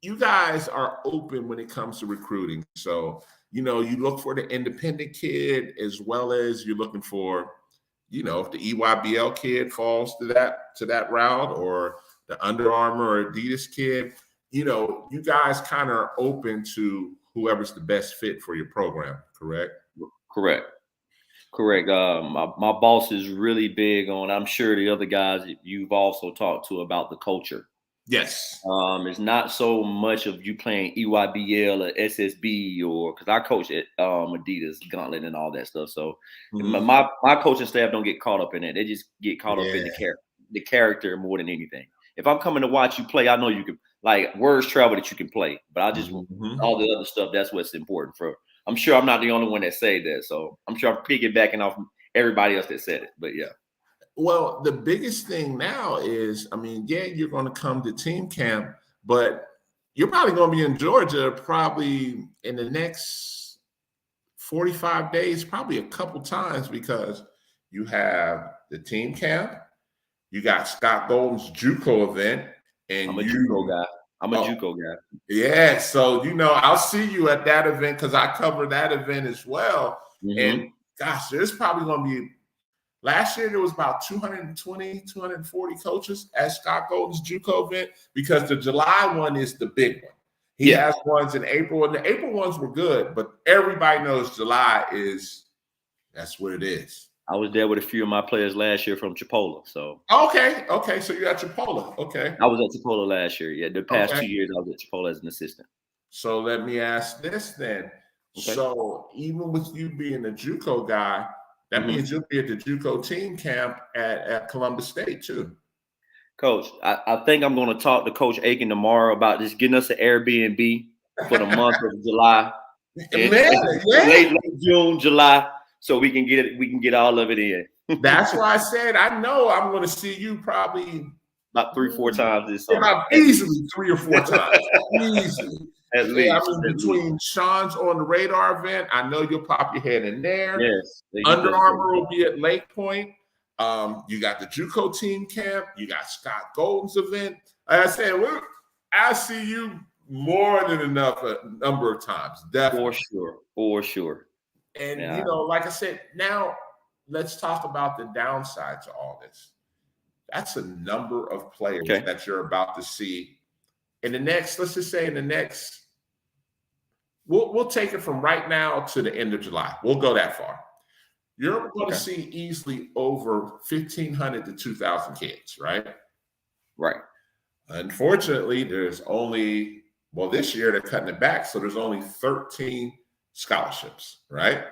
you guys are open when it comes to recruiting. So, you look for the independent kid as well as you're looking for, if the EYBL kid falls to that route or the Under Armour or Adidas kid, you guys kind of are open to whoever's the best fit for your program, correct? Correct. My boss is really big on, I'm sure the other guys that you've also talked to about the culture. Yes. It's not so much of you playing EYBL or SSB or because I coach at Adidas, Gauntlet, and all that stuff. So my coaching staff don't get caught up in it. They just get caught up in the character more than anything. If I'm coming to watch you play, I know you can, like, words travel that you can play, but I just all the other stuff. That's what's important for. I'm sure I'm not the only one that said that, so I'm sure I'm piggybacking off everybody else that said it. But yeah. Well, the biggest thing now is, you're going to come to team camp, but you're probably going to be in Georgia probably in the next 45 days, probably a couple times because you have the team camp, you got Scott Golden's JUCO event, and I'm a JUCO guy. JUCO guy. Yeah, so I'll see you at that event because I cover that event as well. And gosh, there's probably going to be Last year, there was about 220, 240 coaches at Scott Golden's JUCO event because the July one is the big one. He has ones in April, and the April ones were good, but everybody knows July that's what it is. I was there with a few of my players last year from Chipola. So okay, so you're at Chipola. Okay. I was at Chipola last year. Yeah, the past 2 years I was at Chipola as an assistant. So let me ask this then. Okay. So even with you being a JUCO guy, that means you'll be at the JUCO team camp at Columbus State too. Coach, I think I'm going to talk to Coach Aiken tomorrow about just getting us an Airbnb for the month of July. Late June, July, so we can get all of it in. That's why I said I know I'm going to see you probably about 3-4 times this summer. About easily 3 or 4 times. Easily. At least. I mean, between Sean's On the Radar event, I know you'll pop your head in there. Yes. Under Armour will be at Lake Point. You got the JUCO team camp. You got Scott Golden's event. Like I said, I see you more than enough a number of times. Definitely. For sure. And, you know, like I said, now let's talk about the downside to all this. That's a number of players that you're about to see in the next, let's just say in the next, we'll take it from right now to the end of July. We'll go that far. You're going to see easily over 1,500 to 2,000 kids, right? Right. Unfortunately, there's only, this year they're cutting it back, so there's only 13 scholarships, right?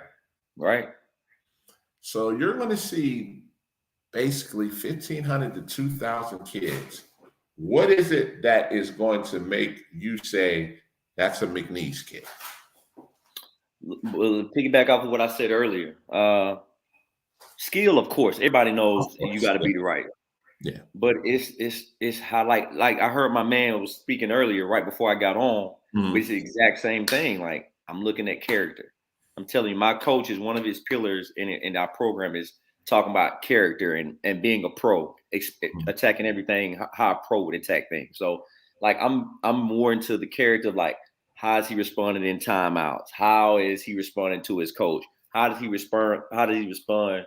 Right. So you're going to see basically 1,500 to 2,000 kids. What is it that is going to make you say that's a McNeese kid? Well, piggyback off of what I said earlier. Skill, of course, everybody knows you got to be the right. Yeah. But it's how like I heard my man was speaking earlier right before I got on. But it's the exact same thing. Like I'm looking at character. I'm telling you, my coach is one of his pillars in our program is talking about character and being a pro, attacking everything how a pro would attack things. So like I'm more into the character of like, how is he responding in timeouts? How is he responding to his coach? How does he respond? How does he respond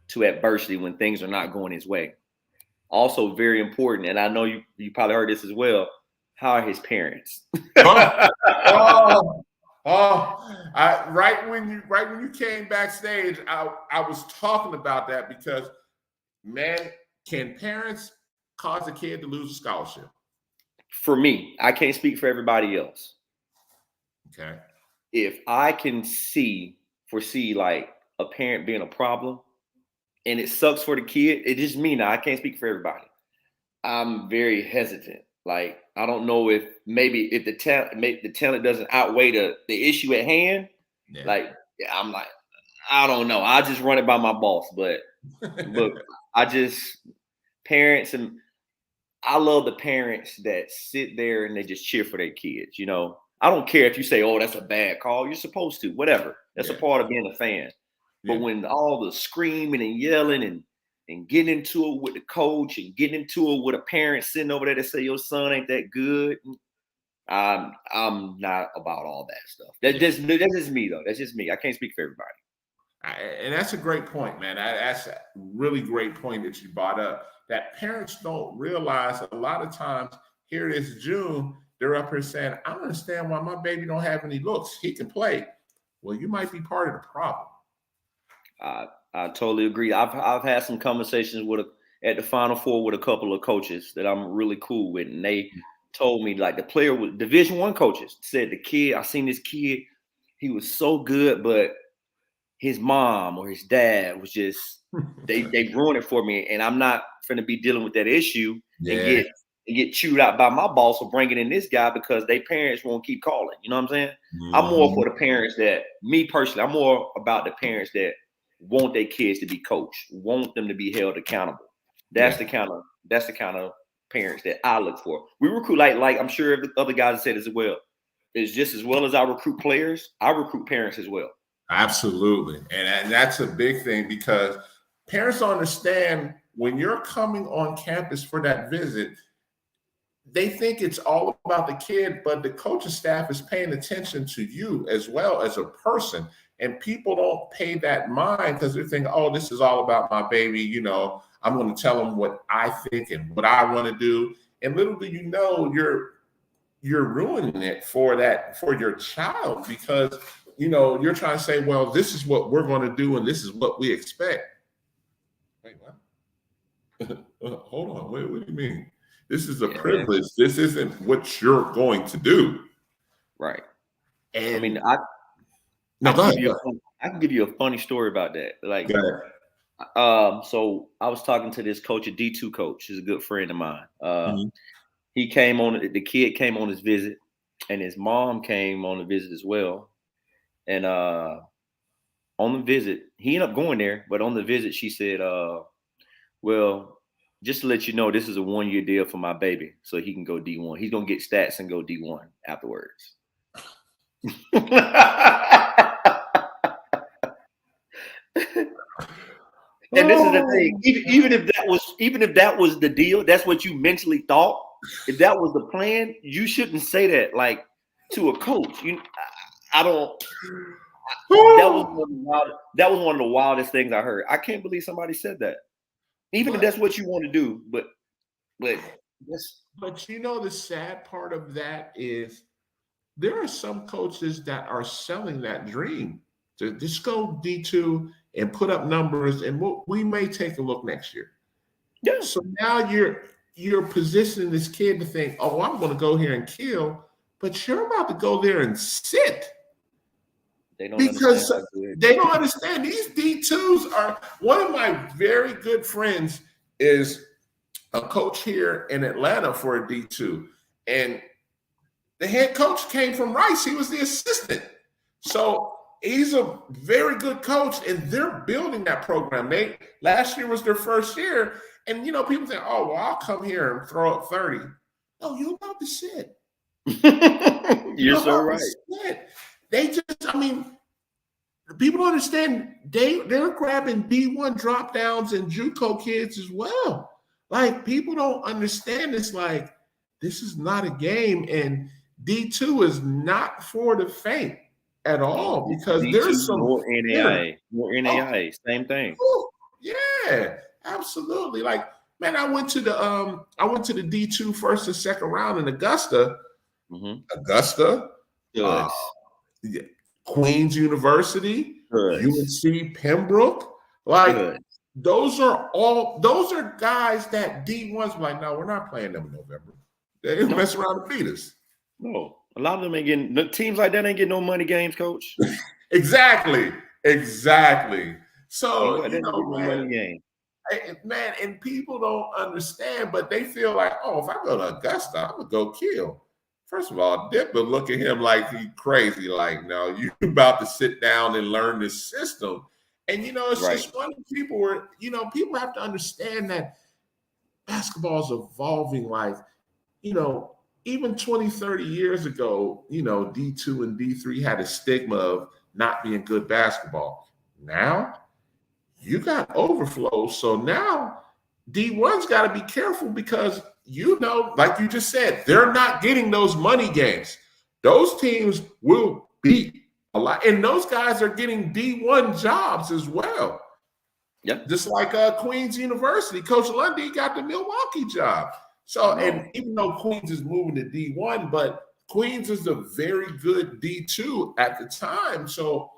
to adversity when things are not going his way? Also very important, and I know you probably heard this as well. How are his parents? Right when you came backstage, I was talking about that because, man, can parents cause a kid to lose a scholarship? For me, I can't speak for everybody else. Okay. If I can foresee like a parent being a problem and it sucks for the kid, it just me now. I can't speak for everybody. I'm very hesitant. Like, I don't know if the talent doesn't outweigh the issue at hand. Yeah. Like, I'm like, I don't know. I just run it by my boss, but parents, and I love the parents that sit there and they just cheer for their kids. You know, I don't care if you say, "Oh, that's a bad call." You're supposed to, whatever. That's a part of being a fan. But when all the screaming and yelling and getting into it with the coach and getting into it with a parent sitting over there that say your son ain't that good, I'm not about all that stuff. That's just me though. That's just me. I can't speak for everybody. And that's a great point, man. That's a really great point that you brought up. That parents don't realize a lot of times. Here it is June. They're up here saying, "I don't understand why my baby don't have any looks. He can play." Well, you might be part of the problem. I totally agree. I've had some conversations at the Final Four with a couple of coaches that I'm really cool with, and they told me like the player with Division I coaches said I seen this kid, he was so good, but his mom or his dad was just they ruined it for me, and I'm not finna be dealing with that issue and get chewed out by my boss for bringing in this guy because their parents won't keep calling. You know what I'm saying? I'm more for the parents me personally, I'm more about the parents that want their kids to be coached, want them to be held accountable. That's the kind of parents that I look for. We recruit like I'm sure the other guys said as well. It's just as well as I recruit players, I recruit parents as well. Absolutely. And that's a big thing because parents don't understand when you're coming on campus for that visit, they think it's all about the kid, but the coaching staff is paying attention to you as well as a person. And people don't pay that mind because they're thinking, oh, this is all about my baby. You know, I'm going to tell them what I think and what I want to do. And little do you know, you're ruining it for your child, because, you know, you're trying to say, well, this is what we're going to do and this is what we expect. Wait, what? Hold on. What do you mean? This is a privilege. This isn't what you're going to do. Right. And I mean, I can give you a funny story about that. Like, so I was talking to this coach, a D2 coach. He's a good friend of mine. The kid came on his visit, and his mom came on the visit as well. And on the visit, he ended up going there, but on the visit, she said, well, just to let you know, this is a 1-year deal for my baby, so he can go D1. He's gonna get stats and go D1 afterwards. And this is the thing. Even if that was the deal, that's what you mentally thought. If that was the plan, you shouldn't say that like to a coach. I don't. That was one of the wildest things I heard. I can't believe somebody said that. Even if that's what you want to do, but you know, the sad part of that is there are some coaches that are selling that dream to just go D2 and put up numbers, and we may take a look next year. Yeah. So now you're positioning this kid to think, oh, I'm going to go here and kill, but you're about to go there and sit. They don't understand. These D2s are, one of my very good friends is a coach here in Atlanta for a D2. And the head coach came from Rice. He was the assistant. So he's a very good coach, and they're building that program. Last year was their first year. And, you know, people think, oh, well, I'll come here and throw up 30. No, you're about to sit. You're so right. They just, I mean, people don't understand. They're grabbing D1 drop downs and JUCO kids as well. Like, people don't understand this. Like, this is not a game, and D2 is not for the faint at all, because D2, there's some more NAIA, same thing. Oh, yeah, absolutely. Like, man, I went to the D2 first and second round in Augusta. Augusta, Queens University, UNC Pembroke. Like, those are guys that D1's like, no, we're not playing them in November. They mess around and beat us. No, a lot of them ain't getting, teams like that ain't getting no money games, coach. Exactly. So, man, and people don't understand, but they feel like, oh, if I go to Augusta, I'm gonna go kill. First of all, Dipper look at him like he's crazy. Like, no, you about to sit down and learn this system. And, you know, it's just one of the people where, you know, people have to understand that basketball is evolving. Like, you know, even 20, 30 years ago, you know, D2 and D3 had a stigma of not being good basketball. Now, you got overflow. So now D1's got to be careful, because, you know, like you just said, they're not getting those money games. Those teams will beat a lot. And those guys are getting D1 jobs as well. Yeah. Just like Queens University. Coach Lundy got the Milwaukee job. So, and even though Queens is moving to D1, but Queens is a very good D2 at the time. So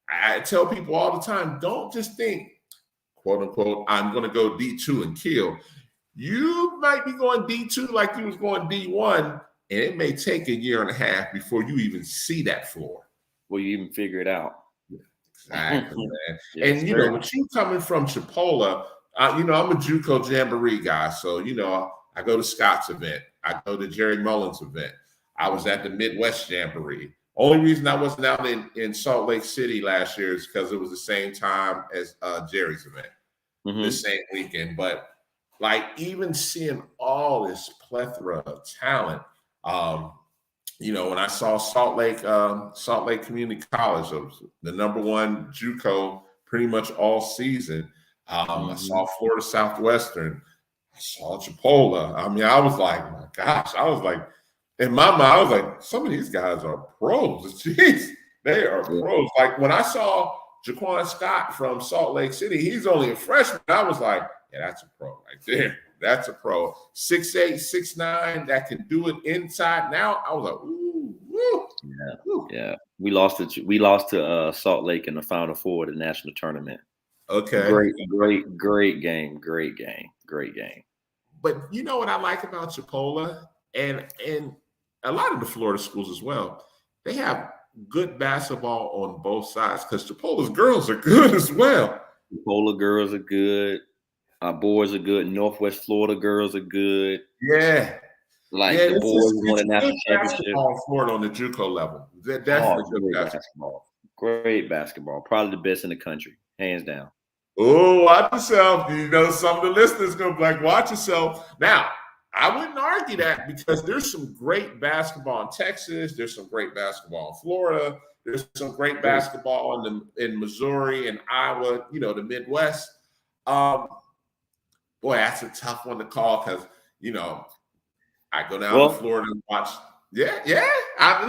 I tell people all the time, don't just think, quote unquote, I'm going to go D2 and kill. You might be going D2 like you was going D1, and it may take a year and a half before you even see that floor. Well, you even figure it out. Exactly, man. And, you know, with you coming from Chipola, you know, I'm a JUCO Jamboree guy. So, you know, I go to Scott's event. I go to Jerry Mullins' event. I was at the Midwest Jamboree. Only reason I wasn't out in Salt Lake City last year is because it was the same time as Jerry's event, the same weekend. But, like, even seeing all this plethora of talent, you know, when I saw Salt Lake Community College, it was the #1 JUCO pretty much all season. I saw Florida Southwestern. I saw Chipola. I mean, I was like, my gosh, in my mind, I was like, some of these guys are pros. Jeez. They are pros. Like when I saw Jaquan Scott from Salt Lake City, he's only a freshman. I was like, yeah, that's a pro right there. That's a pro. 6'8", 6'9", that can do it inside now. I was like, ooh, woo. Yeah, woo. yeah. We lost to Salt Lake in the Final Four of the national tournament. Okay. Great game. But you know what I like about Chipola and a lot of the Florida schools as well? They have good basketball on both sides because Chipola's girls are good as well. Chipola girls are good. Our boys are good. Northwest Florida girls are good. Yeah. Like the boys won a national championship. Basketball in Florida on the JUCO level. They're definitely good basketball. Great basketball. Probably the best in the country, hands down. Oh, watch yourself. You know, some of the listeners going to be like, watch yourself. Now, I wouldn't argue that because there's some great basketball in Texas. There's some great basketball in Florida. There's some great basketball in Missouri and Iowa, you know, the Midwest. Boy, that's a tough one to call because, you know, I go down to Florida and watch. Yeah. I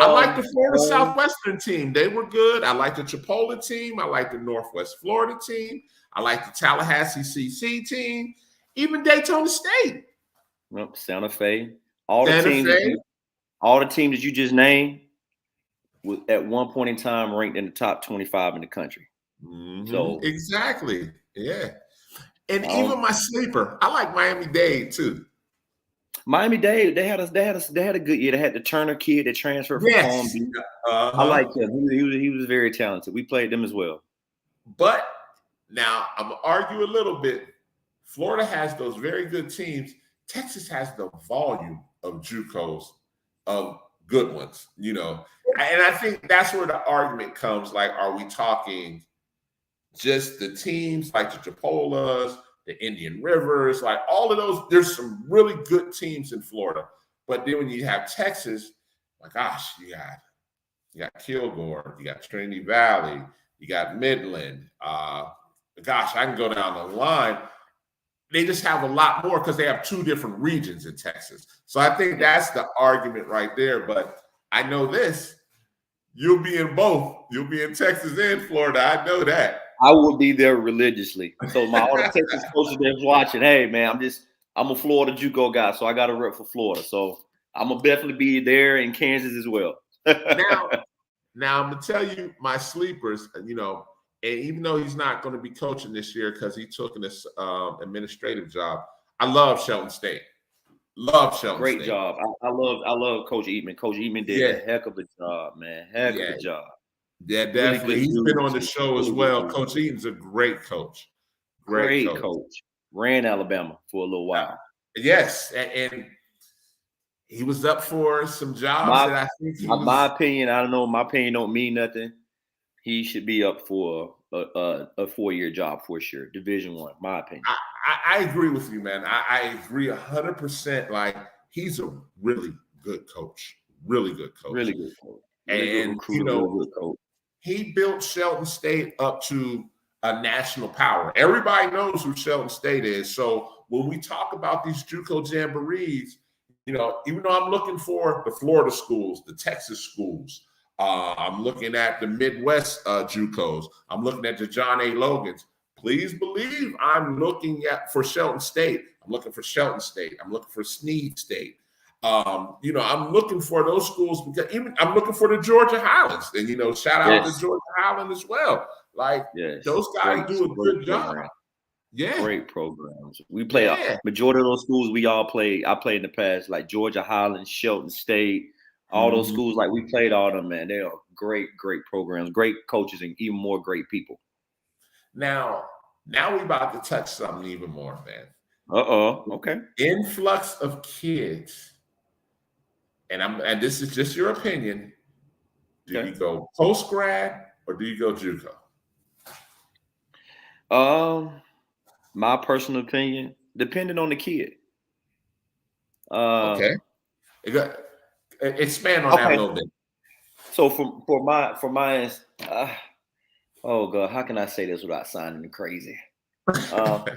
like the Florida Southwestern team. They were good. I like the Chipola team. I like the Northwest Florida team. I like the Tallahassee CC team. Even Daytona State. Well, Santa Fe. All the teams that you just named was at one point in time ranked in the top 25 in the country. Mm-hmm. So exactly. Yeah. And even my sleeper, I like Miami-Dade too. Miami-Dade, they had a good year. They had the Turner kid that transferred from Palm Beach. I like him. He was very talented. We played them as well. But now I'm gonna argue a little bit. Florida has those very good teams. Texas has the volume of JUCOs, of good ones, you know. And I think that's where the argument comes. Like, are we talking just the teams like the Chipolas, the Indian Rivers, like all of those? There's some really good teams in Florida. But then when you have Texas, my gosh, you got Kilgore, you got Trinity Valley, you got Midland. Gosh, I can go down the line. They just have a lot more because they have two different regions in Texas. So I think that's the argument right there. But I know this. You'll be in both. You'll be in Texas and Florida. I know that. I will be there religiously. So all the Texas coaches that's watching, hey, man, I'm a Florida JUCO guy, so I got to rep for Florida. So I'm going to definitely be there in Kansas as well. Now, I'm going to tell you my sleepers, you know, and even though he's not going to be coaching this year because he took an administrative job, I love Shelton State. Great job. I love Coach Eatman. Coach Eatman did a heck of a job, man. Heck of a job. Yeah, definitely. Really he's been on the show as well. Coach Eaton's a great coach. Great coach. Ran Alabama for a little while. Yes, and he was up for some jobs that I think my opinion, I don't know, my opinion don't mean nothing. He should be up for a 4-year job for sure. Division I, my opinion. I agree with you, man. I agree 100%. Like, he's a really good coach. Really good coach. Really good coach. And, you know, he built Shelton State up to a national power. Everybody knows who Shelton State is. So when we talk about these JUCO jamborees, you know, even though I'm looking for the Florida schools, the Texas schools, I'm looking at the Midwest JUCOs, I'm looking at the John A. Logans. Please believe I'm looking for Shelton State. I'm looking for Shelton State. I'm looking for Snead State. You know, I'm looking for those schools because even I'm looking for the Georgia Highlands. And, you know, shout out to Georgia Highland as well. Like, those guys do a good job. Yeah. Great programs. We play a majority of those schools I played in the past, like Georgia Highlands, Shelton State, all those schools, like we played all of them, man. They are great programs, great coaches, and even more great people. Now we're about to touch something even more, man. Okay. Influx of kids. And this is just your opinion. Do you go post grad or do you go JUCO? My personal opinion, depending on the kid. Okay. Expand on that a little bit. So for my oh God, how can I say this without sounding crazy?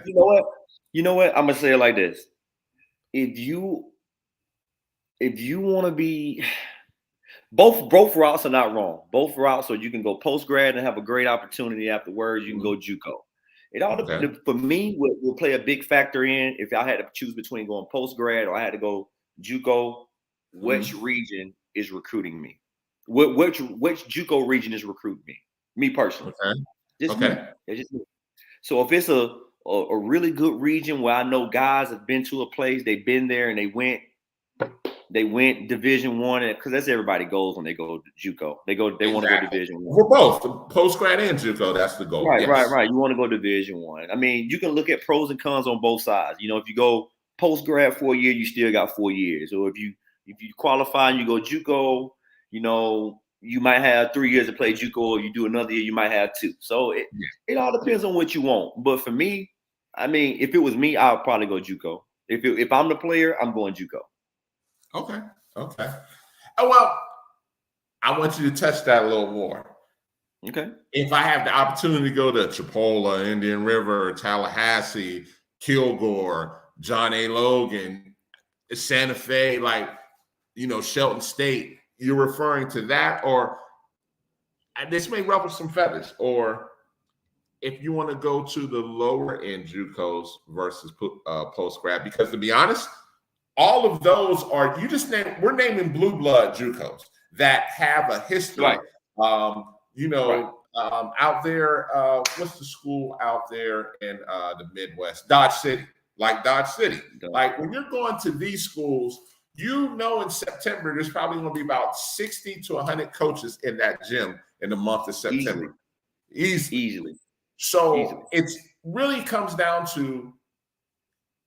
You know what? I'm gonna say it like this: if you want to be, both routes are not wrong. Both routes, so you can go post grad and have a great opportunity afterwards. You can go JUCO. It all for me will play a big factor in if I had to choose between going post grad or I had to go JUCO. Which region is recruiting me? Which JUCO region is recruiting me? Me personally. Just me. It's just me. So if it's a really good region where I know guys have been to a place, they've been there and they went Division I, because that's everybody goes when they go to JUCO. They want to go Division I. For both post grad and JUCO, that's the goal. Right. You want to go Division I. I mean, you can look at pros and cons on both sides. You know, if you go post grad for a year, you still got 4 years. Or if you qualify and you go JUCO, you know, you might have 3 years to play JUCO, or you do another year, you might have 2. So it all depends on what you want. But for me, I mean, if it was me, I would probably go JUCO. If I'm the player, I'm going JUCO. Okay. Oh, well, I want you to touch that a little more. Okay. If I have the opportunity to go to Chipola, Indian River, Tallahassee, Kilgore, John A. Logan, Santa Fe, like, you know, Shelton State, you're referring to that? Or this may ruffle some feathers. Or if you want to go to the lower end JUCOs versus post grad, because to be honest, all of those are we're naming blue blood JUCOs that have a history. Right. Out there, what's the school out there in the Midwest? Dodge City. Like when you're going to these schools, you know, in September, there's probably going to be about 60 to 100 coaches in that gym in the month of September. Easily. So it really comes down to,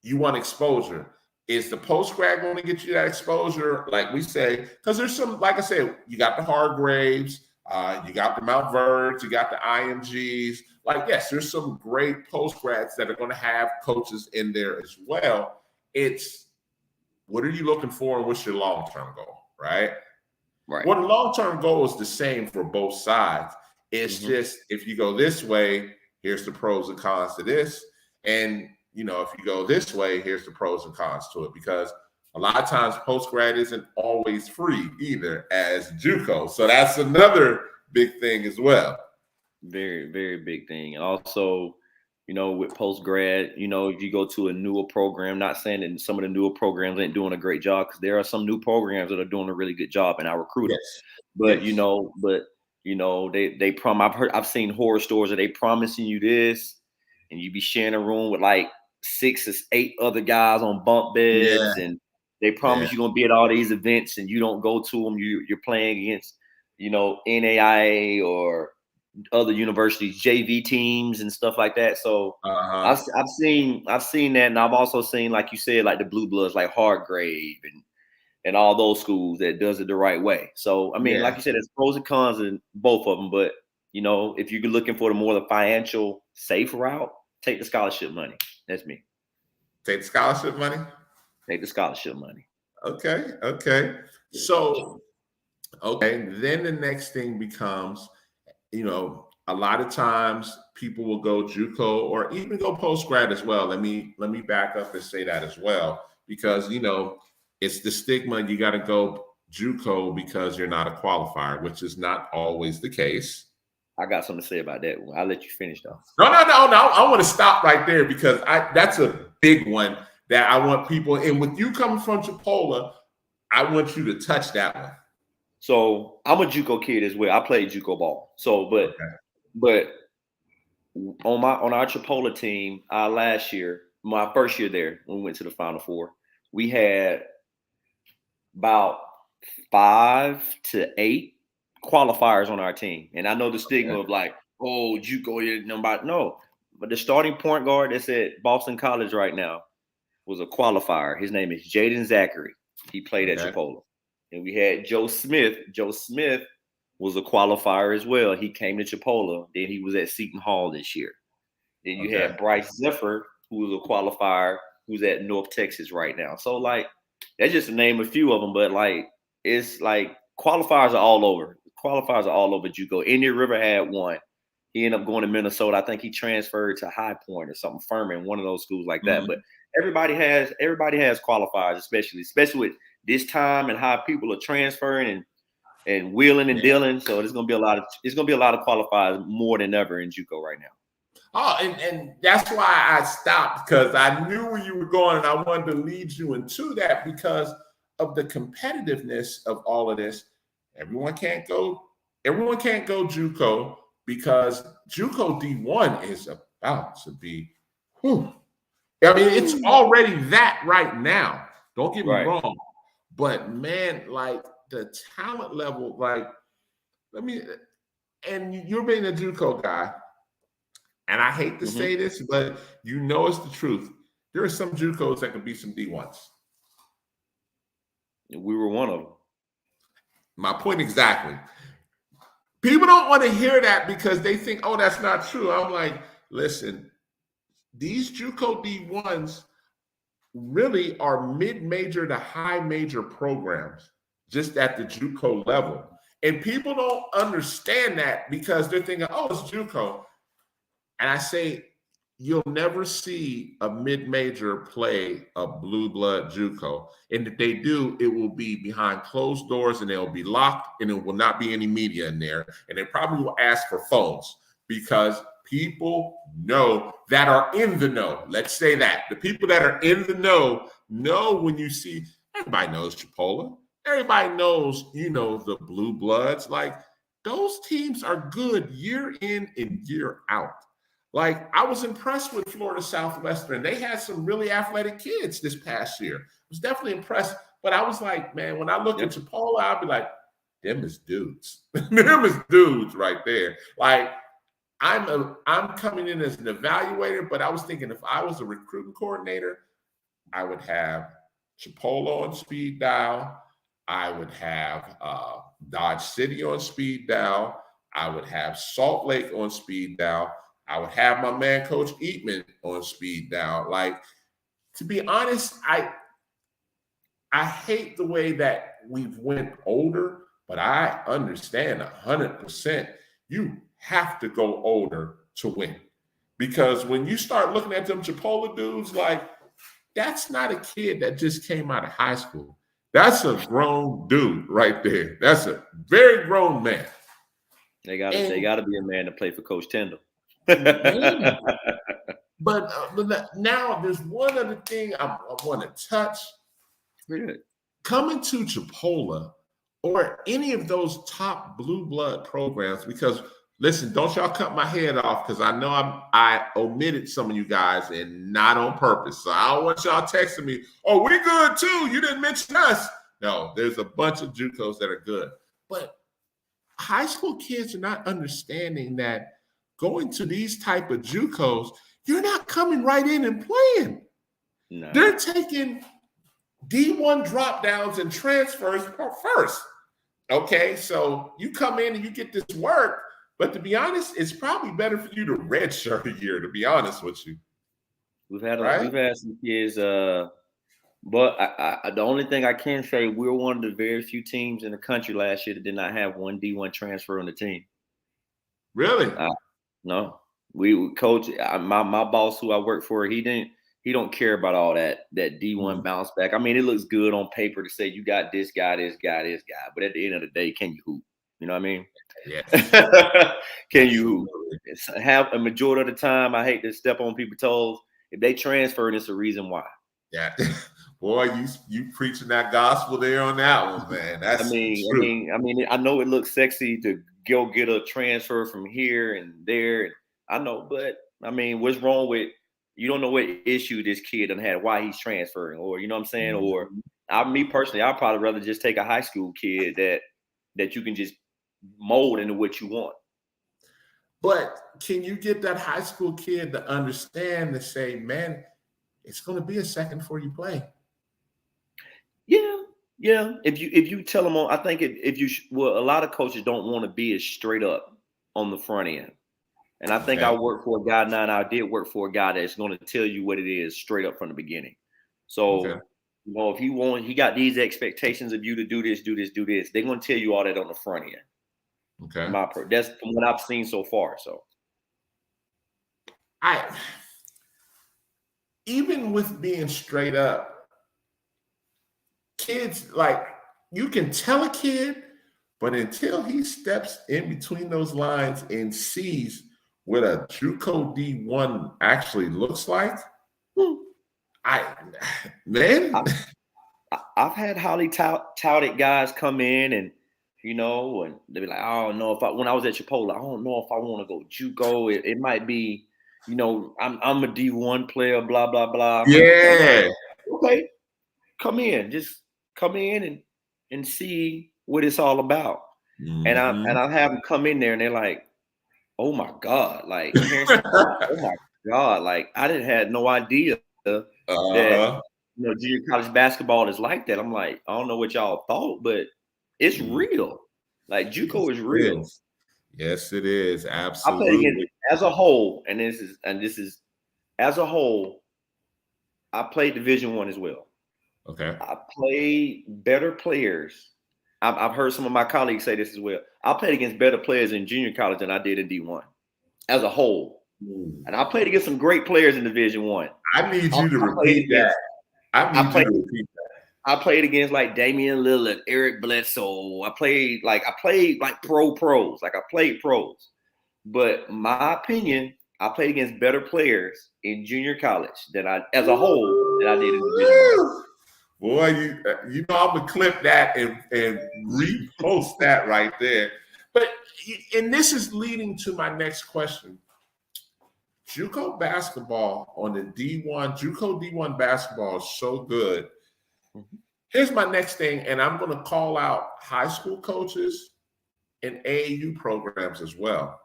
you want exposure. Is the post grad going to get you that exposure? Like we say, because there's some, like I said, you got the Hargraves, you got the Mount Verds, you got the IMGs. Like, yes, there's some great post grads that are going to have coaches in there as well. It's, what are you looking for and what's your long-term goal, right? Right. Well, the long-term goal is the same for both sides. It's just, if you go this way, here's the pros and cons to this. And, you know, if you go this way, here's the pros and cons to it. Because a lot of times post-grad isn't always free either as JUCO. So that's another big thing as well. Very, very big thing. And also, you know, with post-grad, you know, if you go to a newer program, not saying that some of the newer programs ain't doing a great job, because there are some new programs that are doing a really good job and I recruit them. But, you know, I've seen horror stories that they promising you this and you be sharing a room with like 6 or 8 other guys on bunk beds, and they promise you're going to be at all these events and you don't go to them. You're playing against, you know, NAIA or other universities, JV teams and stuff like that. So I've seen that. And I've also seen, like you said, like the blue bloods, like Hargrave and all those schools that does it the right way. So, I mean, like you said, there's pros and cons in both of them. But, you know, if you're looking for the financial safe route, take the scholarship money. That's me. Take the scholarship money? Take the scholarship money. Okay. So, then the next thing becomes, you know, a lot of times people will go JUCO or even go post-grad as well. Let me back up and say that as well, because, you know, it's the stigma. You got to go JUCO because you're not a qualifier, which is not always the case. I got something to say about that. I'll let you finish though. No. I want to stop right there because that's a big one that I want people. And with you coming from Chipola, I want you to touch that one. So I'm a JUCO kid as well. I played JUCO ball. So, but on our Chipola team, last year, my first year there, when we went to the Final Four, we had about 5 to 8 qualifiers on our team. And I know the stigma of like, oh, JUCO, no. But the starting point guard that's at Boston College right now was a qualifier. His name is Jaden Zachary. He played at Chipola. And we had Joe Smith. Joe Smith was a qualifier as well. He came to Chipola. Then he was at Seton Hall this year. Then you had Bryce Zephyr, who was a qualifier, who's at North Texas right now. So, like, that's just to name a few of them. But, like, it's like qualifiers are all over. Qualifiers are all over JUCO. Indian River had one. He ended up going to Minnesota. I think he transferred to High Point or something, Furman, one of those schools like that. But everybody has qualifiers, especially with this time and how people are transferring. And and wheeling and dealing. So it's gonna be a lot of qualifiers more than ever in JUCO right now. Oh, and that's why I stopped, because I knew where you were going, and I wanted to lead you into that because of the competitiveness of all of this. Everyone can't go JUCO because JUCO D1 is about to be. Whew. I mean, it's already that right now. Don't get me wrong, but man, like the talent level, like and you're being a JUCO guy. And I hate to say this, but you know it's the truth. There are some JUCOs that can be some D1s. We were one of them. My point exactly. People don't want to hear that because they think, oh, that's not true. I'm like, listen, these JUCO D1s really are mid-major to high-major programs just at the JUCO level. And people don't understand that because they're thinking, oh, it's JUCO. And I say, you'll never see a mid-major play a blue blood JUCO. And if they do, it will be behind closed doors and they'll be locked and it will not be any media in there. And they probably will ask for phones because people that are in the know. Let's say that. The people that are in the know when you see, everybody knows Chipola. Everybody knows, the blue bloods. Like, those teams are good year in and year out. Like, I was impressed with Florida Southwestern. They had some really athletic kids this past year. I was definitely impressed. But I was like, man, when I look at Chipola, I'll be like, them is dudes. Them is dudes right there. Like, I'm coming in as an evaluator, but I was thinking if I was a recruiting coordinator, I would have Chipola on speed dial. I would have Dodge City on speed dial. I would have Salt Lake on speed dial. I would have my man, Coach Eatman, on speed dial. Like, to be honest, I hate the way that we've went older, but I understand 100%. You have to go older to win. Because when you start looking at them Chipola dudes, like, that's not a kid that just came out of high school. That's a grown dude right there. That's a very grown man. They gotta be a man to play for Coach Tindall. But now there's one other thing I want to touch. Good. Coming to Chipola or any of those top blue blood programs, because listen, don't y'all cut my head off because I know I omitted some of you guys and not on purpose. So I don't want y'all texting me, oh, we good too. You didn't mention us. No, there's a bunch of JUCOs that are good. But high school kids are not understanding that going to these type of JUCOs, you're not coming right in and playing. No. They're taking D1 drop downs and transfers first. Okay, so you come in and you get this work, but to be honest, it's probably better for you to redshirt a year, to be honest with you. We've had some kids, but the only thing I can say, we're one of the very few teams in the country last year that did not have one D1 transfer on the team. Really? No, we coach. My boss, who I work for, he don't care about all that D1 bounce back. I mean, it looks good on paper to say you got this guy, but at the end of the day, can you hoop? You know what I mean? Yeah. Can you hoop? Have a majority of the time, I hate to step on people's toes. If they transfer, it's a reason why. Yeah. Boy, you preaching that gospel there on that one, man. That's true. I mean, I know it looks sexy to go get a transfer from here and there. I know, but I mean, what's wrong with, you don't know what issue this kid done had, why he's transferring, or you know what I'm saying? Or me personally, I'd probably rather just take a high school kid that you can just mold into what you want. But can you get that high school kid to understand, to say, man, it's going to be a second before you play? Yeah. If you tell them I think a lot of coaches don't want to be as straight up on the front end. And I think I work for a guy now, and I did work for a guy that's going to tell you what it is straight up from the beginning. So, if he got these expectations of you to do this, they're going to tell you all that on the front end. Okay. That's from what I've seen so far. So, even with being straight up, kids, like, you can tell a kid But until he steps in between those lines and sees what a JUCO D1 actually looks like, man. I've had highly touted guys come in and and they be like, I don't know when I was at Chipotle, I don't know if I want to go JUCO. It might be, I'm a D1 player, blah, blah, blah. Yeah. Okay. Just come in and see what it's all about. Mm-hmm. And I have them come in there and they're like, oh my God, like parents are like, oh my God, like I didn't have no idea that junior college basketball is like that. I'm like, I don't know what y'all thought, but it's real. Like JUCO is real. Yes, it is. Absolutely. I played against as a whole, and this is as a whole. I played Division I as well. Okay. I played better players. I've heard some of my colleagues say this as well. I played against better players in junior college than I did in D1 as a whole. And I played against some great players in Division I. I need you to repeat that. I played against like Damian Lillard, Eric Bledsoe. I played like pros. Like I played pros. But my opinion, I played against better players in junior college than I did in Division I. Boy, I'm gonna clip that and repost that right there. And this is leading to my next question. JUCO basketball on the D1, JUCO D1 basketball is so good. Here's my next thing, and I'm going to call out high school coaches and AAU programs as well.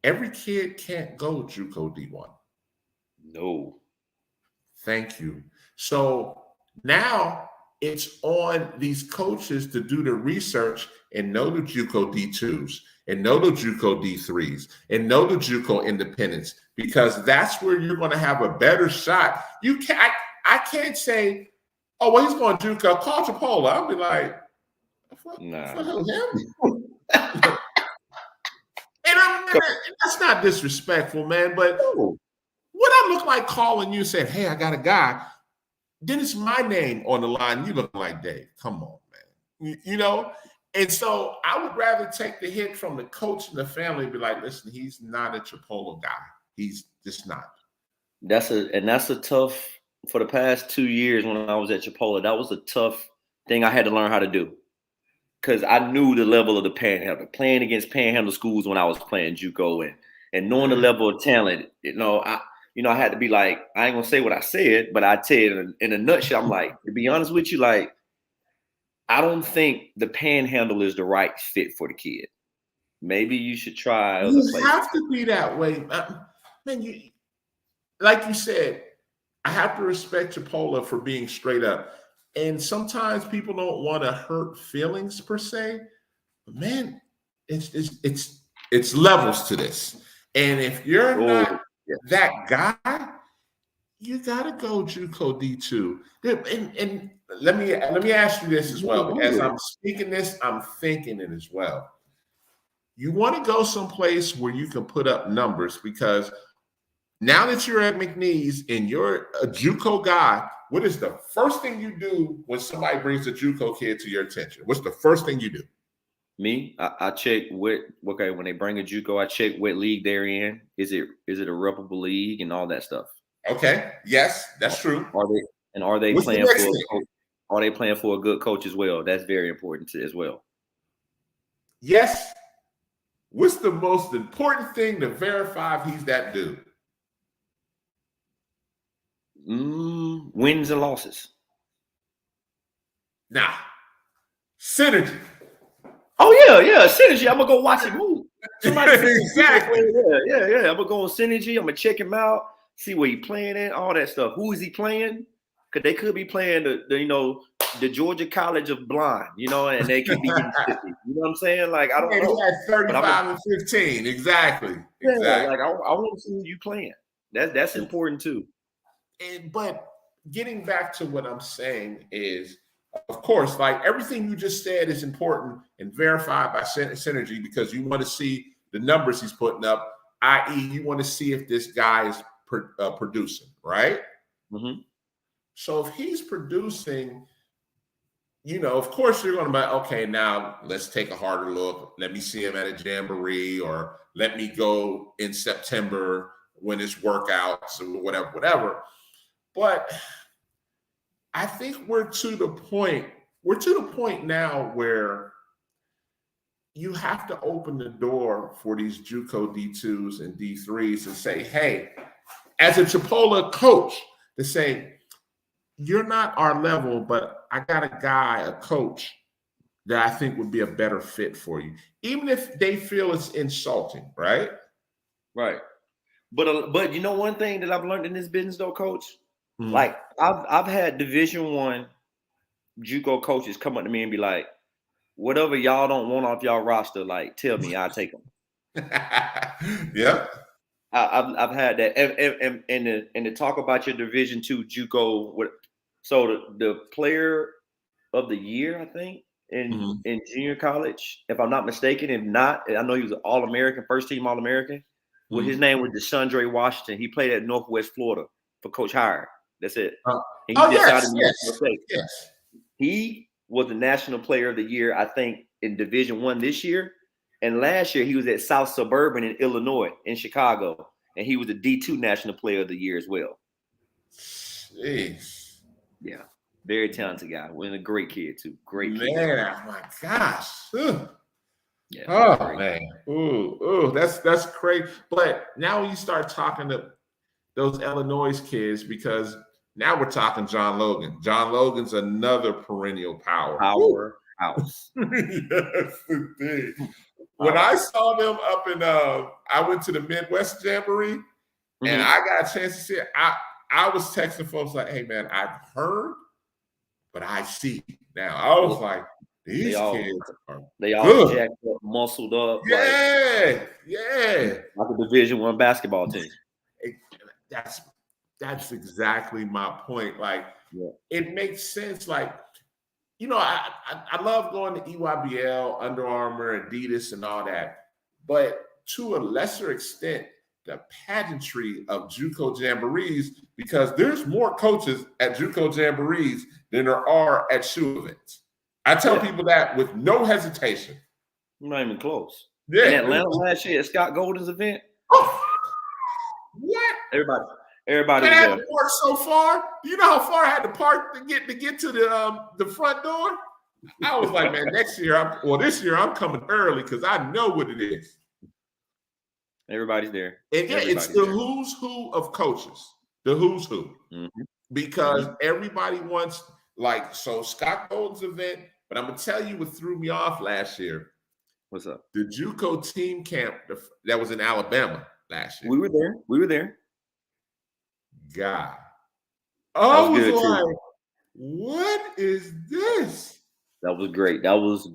Every kid can't go JUCO D1. No. Thank you. So now it's on these coaches to do the research and know the JUCO D2s and know the JUCO D3s and know the JUCO independents, because that's where you're going to have a better shot. I can't say, oh, well, he's going JUCO. Call Chipotle. I'll be like, him? And that's not disrespectful, man. But what I look like calling you saying, hey, I got a guy. Then it's my name on the line. You look like Dave. Come on, man. And so I would rather take the hit from the coach and the family and be like, listen, he's not a Chipotle guy. He's just not. That's a tough, for the past 2 years when I was at Chipotle, that was a tough thing I had to learn how to do. Because I knew the level of the Panhandle, playing against Panhandle schools when I was playing JUCO and knowing the level of talent. I had to be like, I ain't gonna say what I said, but I tell you in a nutshell, I'm like, to be honest with you, like, I don't think the Panhandle is the right fit for the kid. Maybe you should try other places. You have to be that way, man. Like you said, I have to respect Chipotle for being straight up. And sometimes people don't want to hurt feelings per se, but man, it's levels to this. And if you're not that guy, you gotta go JUCO D2. And let me ask you this as well. As I'm speaking this, I'm thinking it as well. You want to go someplace where you can put up numbers, because now that you're at McNeese and you're a JUCO guy, what is the first thing you do when somebody brings a JUCO kid to your attention? What's the first thing you do? Me, I check when they bring a JUCO, I check what league they're in. Is it a reputable league and all that stuff? Okay, yes, that's true. Are they playing for a coach? Are they playing for a good coach as well? That's very important as well. Yes. What's the most important thing to verify if he's that dude? Wins and losses. Nah. Synergy. Oh yeah, Synergy. I'm gonna go watch him move. Exactly. Yeah. I'm gonna go on Synergy. I'm gonna check him out, see where he playing at, all that stuff. Who is he playing? Because they could be playing the Georgia College of Blind, and they could be getting 50. You know what I'm saying? Like, I don't know. He had 35 and 15. Exactly. Yeah, like I want to see who you playing. That's important too. But getting back to what I'm saying is, of course, like everything you just said is important and verified by Synergy, because you want to see the numbers he's putting up, i.e. you want to see if this guy is producing, right? Mm-hmm. So if he's producing, of course you're going to be, okay, now let's take a harder look. Let me see him at a jamboree, or let me go in September when it's workouts or whatever. But I think we're to the point now where you have to open the door for these JUCO D2s and D3s and say, hey, as a Chipola coach, to say, you're not our level, but I got a guy, a coach, that I think would be a better fit for you, even if they feel it's insulting, right? Right. But you know one thing that I've learned in this business though, Coach? Mm-hmm. Like I've had Division I JUCO coaches come up to me and be like, whatever y'all don't want off y'all roster, like tell me, I'll take them. Yeah. I've had that, and to talk about your Division II JUCO. So the player of the year, I think, in junior college, if I'm not mistaken, if not, I know he was an All-American, first team All-American. Well, his name was DeShondre Washington. He played at Northwest Florida for Coach Hire. That's it. Yes. He was the National Player of the Year, I think, in Division I this year. And last year, he was at South Suburban in Illinois, in Chicago. And he was the D2 National Player of the Year as well. Jeez. Yeah. Very talented guy. And a great kid, too. Great kid. Man, my gosh. Ugh. Yeah. Oh, man. Ooh, that's crazy. But now when you start talking to those Illinois kids, because now we're talking John Logan. John Logan's another perennial powerhouse. Yes, indeed. When I saw them up in, I went to the Midwest Jamboree, and I got a chance to see it. I was texting folks like, hey, man, I've heard, but I see now. I was like, these kids are they all good. Jacked up, muscled up. Yeah. Like a Division I basketball team. That's exactly my point. Like, It makes sense. Like, I love going to EYBL, Under Armour, Adidas, and all that. But to a lesser extent, the pageantry of JUCO jamborees, because there's more coaches at JUCO jamborees than there are at shoe events. I tell people that with no hesitation. Not even close. Yeah. In Atlanta last year at Scott Golden's event. Oh, what? Everybody I was had there. to park so far. You know how far I had to park to get to the front door? I was like, man, this year I'm coming early because I know what it is. Everybody's there. And it's the who's who of coaches. The who's who. Mm-hmm. Because everybody wants, so Scott Golden's event, but I'm going to tell you what threw me off last year. What's up? The JUCO team camp that was in Alabama last year. We were there. God. I was like, what is this? That was great. That was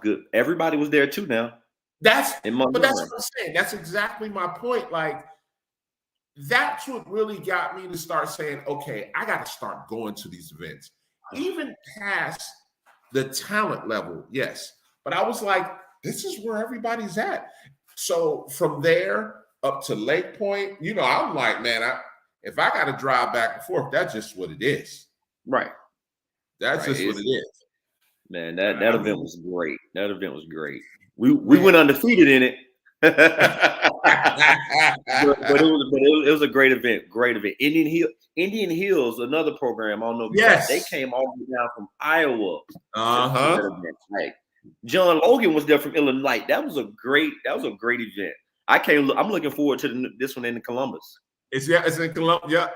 good. Everybody was there too now. But that's what I'm saying. That's exactly my point. Like, that's what really got me to start saying, okay, I got to start going to these events. Even past the talent level, yes. But I was like, this is where everybody's at. So from there up to Lake Point, I'm like, man, if I got to drive back and forth, that's just what it is. Right. That's just what it is. Man, that event was great. That event was great. We went undefeated in it. but it was a great event. Great event. Indian Hills, another program. I don't know. Yes. They came all the way down from Iowa. Like, John Logan was there from Illinois. That was a great event. I'm looking forward to this one in Columbus. It's in Columbus. Yeah.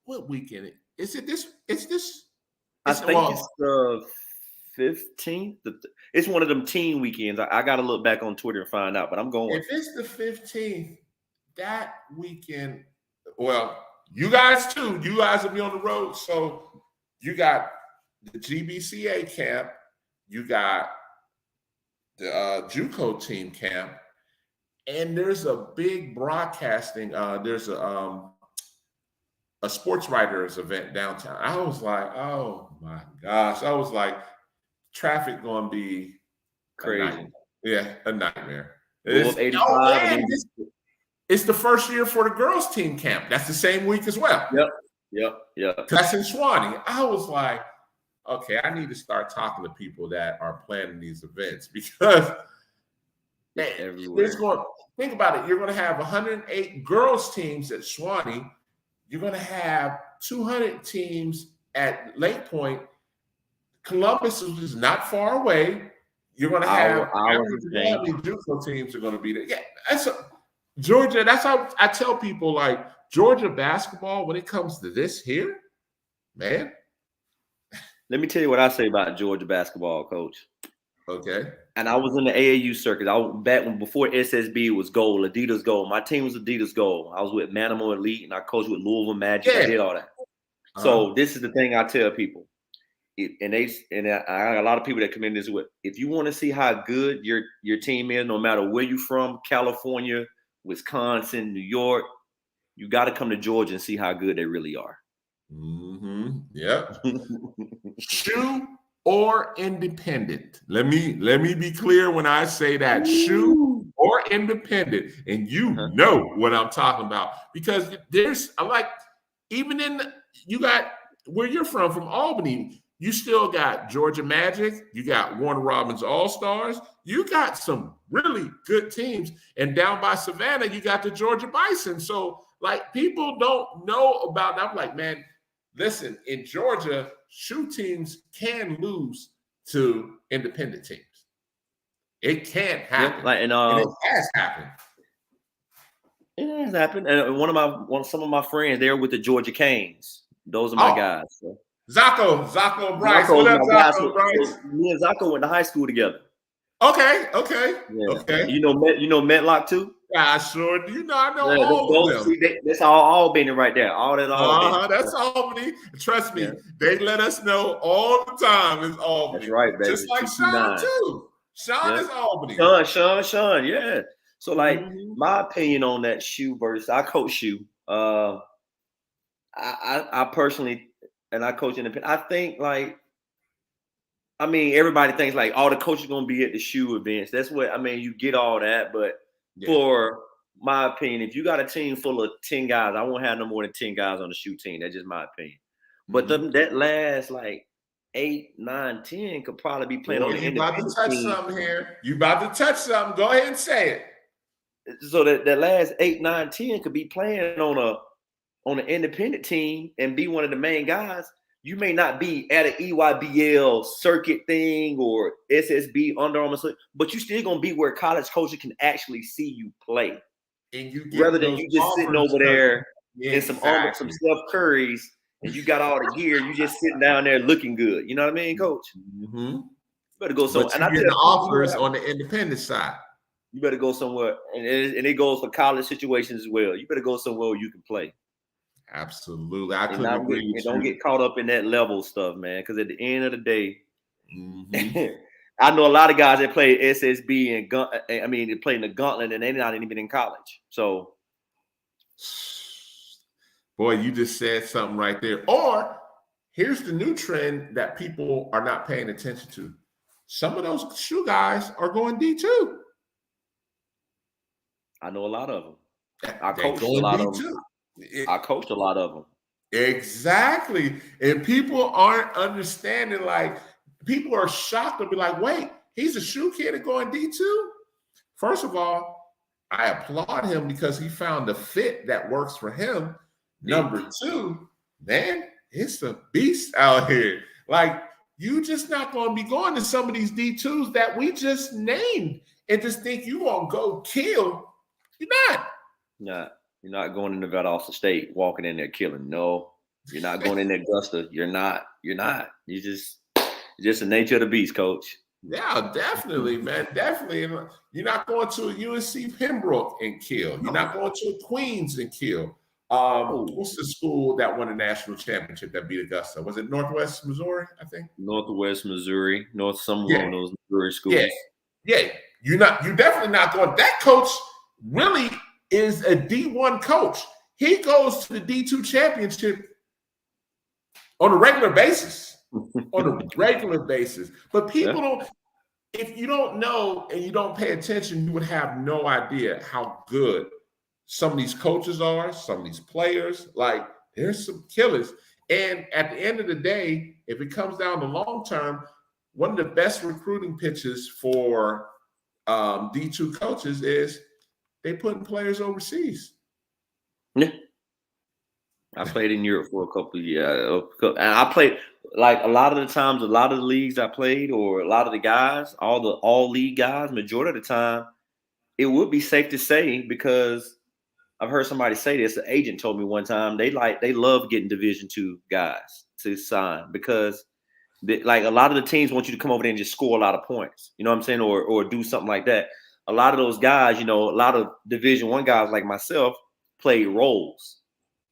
What weekend? Is it this? It's this. I think it's the 15th. It's one of them teen weekends. I got to look back on Twitter and find out, but I'm going. If it's the 15th, that weekend, well, you guys too. You guys will be on the road. So you got the GBCA camp. You got the JUCO team camp. And there's a big broadcasting. There's a sports writers event downtown. I was like, oh my gosh. I was like, traffic gonna be crazy. A nightmare. It's the first year for the girls team camp. That's the same week as well. Yep. That's in Swanee. I was like, okay, I need to start talking to people that are planning these events because everywhere. Think about it. You're going to have 108 girls teams at Shawnee. You're going to have 200 teams at Lake Point. Columbus is not far away. You're going to have how many JUCO teams are going to be there. Yeah, Georgia. That's how I tell people, like, Georgia basketball, when it comes to this here, man. Let me tell you what I say about Georgia basketball, Coach. Okay. And I was in the AAU circuit. I was back before SSB was gold, Adidas gold. My team was Adidas gold. I was with Manimo Elite, and I coached with Louisville Magic. Yeah. I did all that. So this is the thing I tell people, I got a lot of people that come in this with. If you want to see how good your team is, no matter where you're from, California, Wisconsin, New York, you got to come to Georgia and see how good they really are. Mm-hmm. Yep. Shoe or independent. Let me be clear when I say that. Shoe or independent, and you know what I'm talking about, because you got where you're from Albany, you still got Georgia Magic, you got Warner Robins All-Stars, you got some really good teams, and down by Savannah you got the Georgia Bison. So like, people don't know about that. I'm like, man, listen, in Georgia, shoe teams can lose to independent teams. It can't happen. Yeah, and it has happened. It has happened. And some of my friends, they're with the Georgia Canes. Those are my guys. So. Zacho Bryce. What up, Zacho Bryce? So me and Zacho went to high school together. Okay. Yeah. Okay. You know Medlock too? Yeah, I sure do. I know all of them. That's all Albany right there. All that Albany. That's Albany. Trust me, they let us know all the time it's Albany. That's right, baby. Just like Sean too. Sean is Albany. Sean, yeah. So like, my opinion on that shoe versus I coach shoe. I personally, and I coach independent. I think everybody thinks like all the coaches gonna be at the shoe events. That's what you get all that, but for my opinion, if you got a team full of 10 guys, I won't have no more than 10 guys on the shoe team. That's just my opinion. But that last 8, 9, 10 could probably be playing on the independent team. You about to touch something here. You about to touch something. Go ahead and say it. So that last 8, 9, 10 could be playing on an independent team and be one of the main guys. You may not be at an EYBL circuit thing or SSB, Under Armour, but you still gonna be where college coaches can actually see you play. And you rather than you just sitting over there in some Steph Currys and you got all the gear, you just sitting down there looking good. You know what I mean, Coach? Mm-hmm. Better go somewhere. And I get the offers on the independent side. You better go somewhere, and it goes for college situations as well. You better go somewhere where you can play. Absolutely, I couldn't agree with you. Don't get caught up in that level stuff, man. Because at the end of the day, I know a lot of guys that play SSB and they play in the gauntlet, and they're not even in college. So, boy, you just said something right there. Or here's the new trend that people are not paying attention to: some of those shoe guys are going D2. I know a lot of them. I coached a lot of them. I coached a lot of them. Exactly. And people aren't understanding. Like, people are shocked to be like, wait, he's a shoe kid and going D2? First of all, I applaud him because he found a fit that works for him. Number two, man, it's a beast out here. Like, you just not going to be going to some of these D2s that we just named and just think you going to go kill. You're not. Nah. You're not going into Valdosta State, walking in there killing. No, you're not going in there, Augusta. You're not. You're just the nature of the beast, Coach. Yeah, definitely, man. Definitely. You're not going to a UNC Pembroke and kill. You're not going to a Queens and kill. What's the school that won the national championship that beat Augusta? Was it Northwest Missouri, I think? Northwest Missouri. One of those Missouri schools. Yeah. You're definitely not going. That coach really is a D1 coach. He goes to the D2 championship on a regular basis. But people don't, if you don't know and you don't pay attention, you would have no idea how good some of these coaches are, some of these players. Like, there's some killers. And at the end of the day, if it comes down to long term, one of the best recruiting pitches for D2 coaches is they putting players overseas. Yeah. I played in Europe for a couple of years. And I played, like, a lot of the times, a lot of the leagues I played, or a lot of the guys, all league guys, majority of the time, it would be safe to say, because I've heard somebody say this, an agent told me one time, they love getting Division II guys to sign, because like a lot of the teams want you to come over there and just score a lot of points. You know what I'm saying? Or do something like that. A lot of those guys, a lot of Division I guys like myself play roles.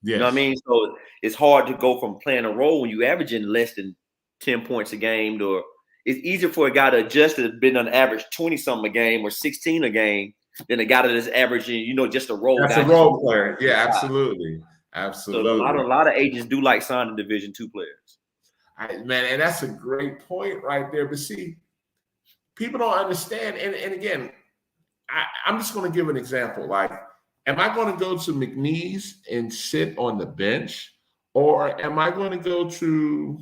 Yes. You know what I mean? So it's hard to go from playing a role when you averaging less than 10 points a game, or it's easier for a guy to adjust to been on average 20 something a game or 16 a game than a guy that is averaging, just a role. That's guy. A role player. Yeah, absolutely. Absolutely. So a lot of agents do like signing Division II players. Man, and that's a great point right there. But see, people don't understand. And again, I'm just going to give an example. Like, am I going to go to McNeese and sit on the bench, or am I going to go to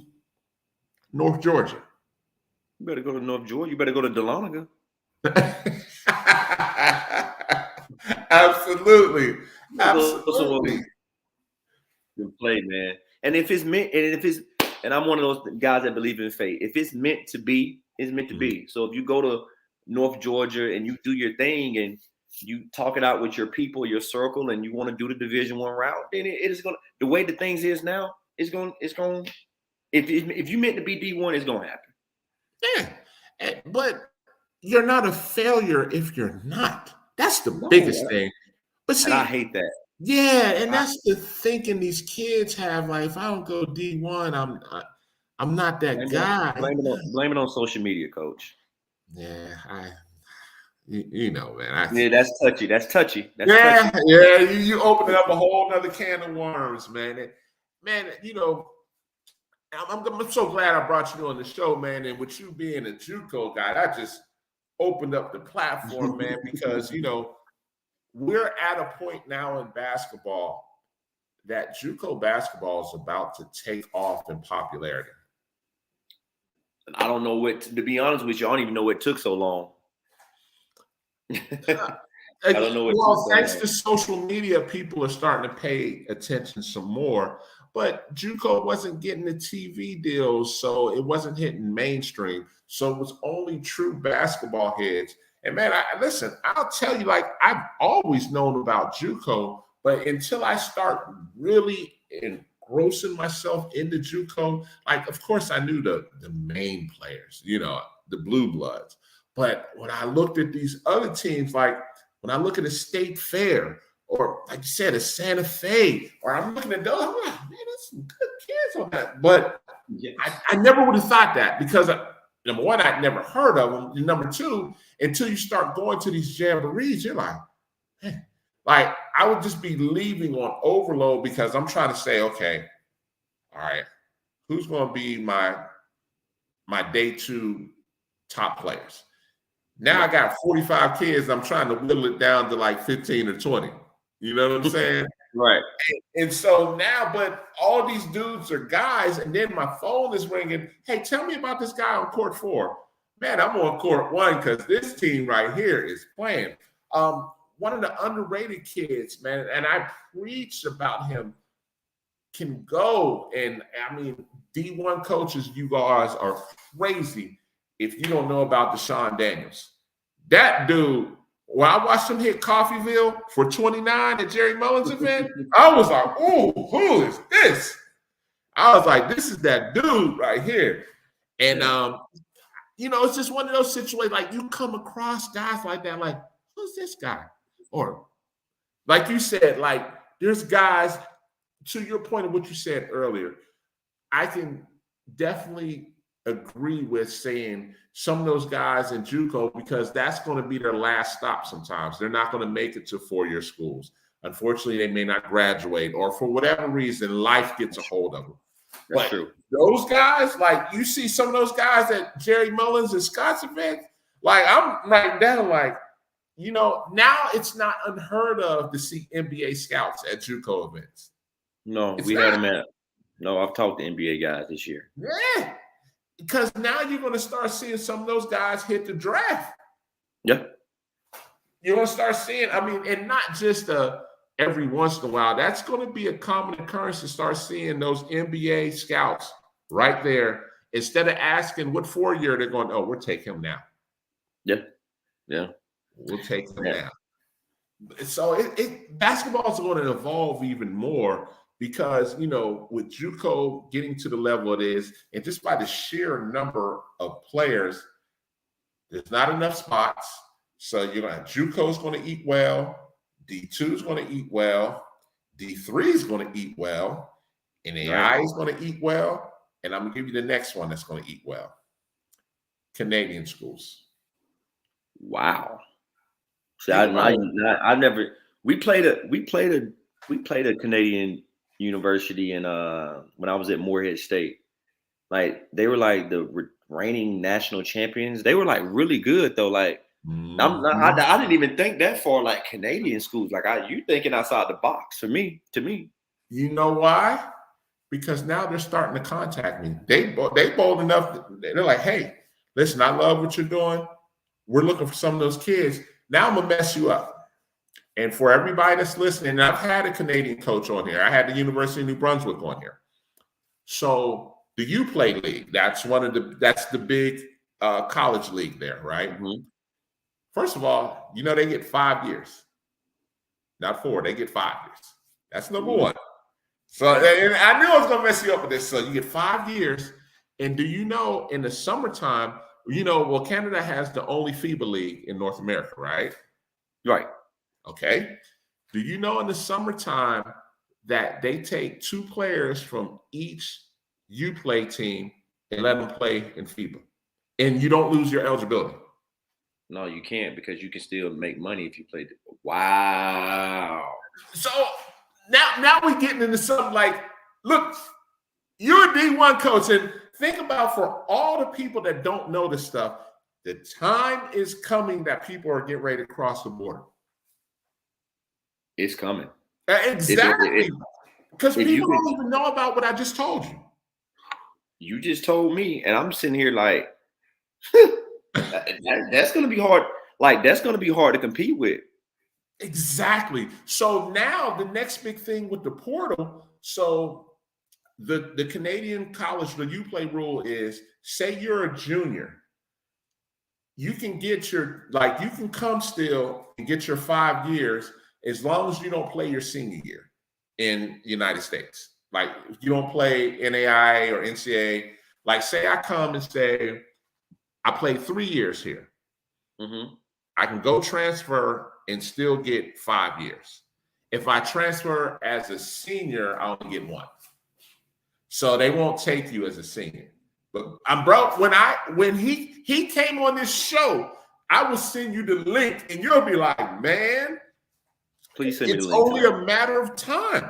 North Georgia? You better go to North Georgia. You better go to Dahlonega. Absolutely. Absolutely. Good play, man. And if it's meant, and I'm one of those guys that believe in fate. If it's meant to be, it's meant to be. So if you go to North Georgia and you do your thing and you talk it out with your people, your circle, and you want to do the Division I route, then it is going to, the way the things is now, it's going, if you meant to be D1, it's going to happen. Yeah. But you're not a failure if you're not. That's the biggest thing. But see, and I hate that. Yeah, and that's the thinking these kids have. Like, if I don't go D1, I'm not that guy. Blame it on social media, coach. Yeah, man. Yeah, that's touchy. That's touchy. Yeah. You open up a whole other can of worms, man. I'm so glad I brought you on the show, man. And with you being a JUCO guy, that just opened up the platform, man, because we're at a point now in basketball that JUCO basketball is about to take off in popularity. And I don't know to be honest with you, I don't even know what took so long. I don't know what. Well, thanks to social media, people are starting to pay attention some more. But JUCO wasn't getting the TV deals, so it wasn't hitting mainstream. So it was only true basketball heads. And man, listen, I'll tell you, like, I've always known about JUCO, but until I start really engrossing myself into JUCO, like, of course, I knew the main players, the Blue Bloods. But when I looked at these other teams, like when I look at a State Fair, or like you said, a Santa Fe, or I'm looking at those, I'm like, man, there's some good kids on that. But yes. I never would have thought that, because number one, I'd never heard of them. And number two, until you start going to these jamborees, you're like, man. Like, I would just be leaving on overload because I'm trying to say, okay, all right, who's going to be my day two top players? Now I got 45 kids. I'm trying to whittle it down to like 15 or 20. You know what I'm saying? Right. And so now, but all these dudes are guys, and then my phone is ringing. Hey, tell me about this guy on court 4. Man, I'm on court 1 because this team right here is playing. One of the underrated kids, man, and I preach about him, can go. And I mean, D1 coaches, you guys are crazy if you don't know about Deshaun Daniels. That dude, when I watched him hit Coffeyville for 29 at Jerry Mullins' event, I was like, "Ooh, who is this?" I was like, "This is that dude right here." And it's just one of those situations. Like, you come across guys like that, like, who's this guy? Or, like you said, like, there's guys. To your point of what you said earlier, I can definitely agree with saying some of those guys in JUCO, because that's going to be their last stop sometimes. They're not going to make it to 4-year schools. Unfortunately, they may not graduate, or for whatever reason, life gets a hold of them. That's true. Those guys, like, you see some of those guys at Jerry Mullins and Scott's event, like, I'm writing down, like, now it's not unheard of to see NBA scouts at JUCO events. No, we had them at No, I've talked to NBA guys this year. Yeah, because now you're going to start seeing some of those guys hit the draft. Yeah. You're going to start seeing, I mean, and not just every once in a while. That's going to be a common occurrence to start seeing those NBA scouts right there. Instead of asking what 4-year, they're going, oh, we'll take him now. Yeah. Yeah. We'll take him now. So basketball is going to evolve even more because, you know, with JUCO getting to the level it is, and just by the sheer number of players, there's not enough spots. So you're going to have JUCO is going to eat well, D2 is going to eat well, D3 is going to eat well, NAI is going to eat well, and I'm going to give you the next one that's going to eat well. Canadian schools. Wow. See, I never. We played a Canadian university in when I was at Morehead State. Like they were like the reigning national champions. They were like really good though. Like I didn't even think that far. Like Canadian schools, like you thinking outside the box to me. You know why? Because now they're starting to contact me. They bold enough. They're like, hey, listen, I love what you're doing. We're looking for some of those kids. Now I'm gonna mess you up. And for everybody that's listening, I've had a Canadian coach on here. I had the University of New Brunswick on here. So the UPlay League, that's the big college league there, right? Mm-hmm. First of all, you know they get 5 years, not 4. They get 5 years. That's number one. So and I knew I was gonna mess you up with this. So you get 5 years, and do you know in the summertime? You know, well, Canada has the only FIBA league in North America, right? Right. Okay. Do you know in the summertime that they take 2 players from each UPlay team and let them play in FIBA? And you don't lose your eligibility. No, you can't because you can still make money if you play. Wow. So now we're getting into something like, look, you're a D1 coach, and think about for all the people that don't know this stuff, the time is coming that people are getting ready to cross the border. It's coming. Exactly. Because people don't even know about what I just told you. You just told me, and I'm sitting here like, that's going to be hard. Like, that's going to be hard to compete with. Exactly. So now the next big thing with the portal, so the Canadian college, the UPlay rule is, say you're a junior, you can get you can come still and get your 5 years as long as you don't play your senior year in the United States. Like if you don't play NAI or NCAA, like say I come and say, I played 3 years here. Mm-hmm. I can go transfer and still get 5 years. If I transfer as a senior, I only get 1. So they won't take you as a senior. But when he came on this show, I will send you the link and you'll be like, man, please send me the link. It's only a matter of time.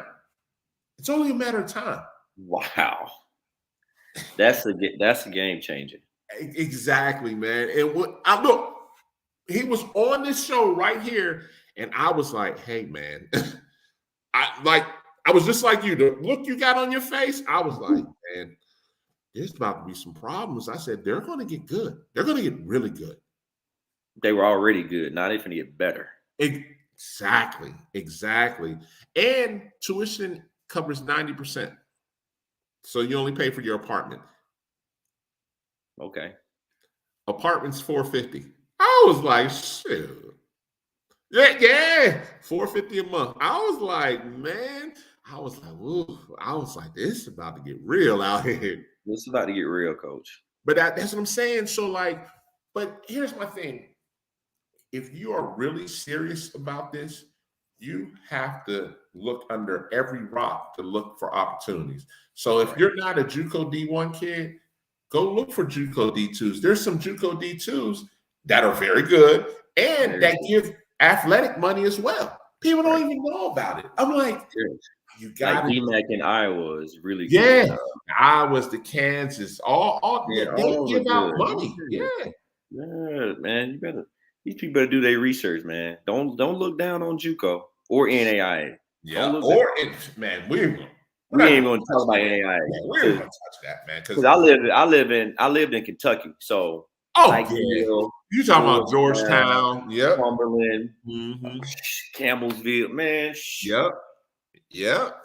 It's only a matter of time. Wow. That's a game changer. Exactly, man. And look, he was on this show right here, and I was like, hey, man, I was just like you. The look you got on your face, I was like, man, there's about to be some problems. I said, they're going to get good. They're going to get really good. They were already good. Now they're going to get better. Exactly. And tuition covers 90%. So you only pay for your apartment. Okay. Apartment's $450. I was like, shit. Yeah, $450 a month. I was like, man. I was like, ooh. I was like, this is about to get real out here. This is about to get real, coach. But that's what I'm saying. So, but here's my thing. If you are really serious about this, you have to look under every rock to look for opportunities. So if you're not a JUCO D1 kid, go look for JUCO D2s. There's some JUCO D2s that are very good and that give athletic money as well. People don't even know about it. I'm like, you got like DMAC in Iowa is really good. Yeah, Iowa's, the Kansas, they give out money. Yeah, man, you better. These people better do their research, man. Don't look down on JUCO or NAIA. Yeah, man, We ain't gonna talk about AI. We ain't gonna touch that, man. Because I lived in Kentucky, so you talking about Georgetown? Yep. Cumberland, Campbellsville, man. Yep.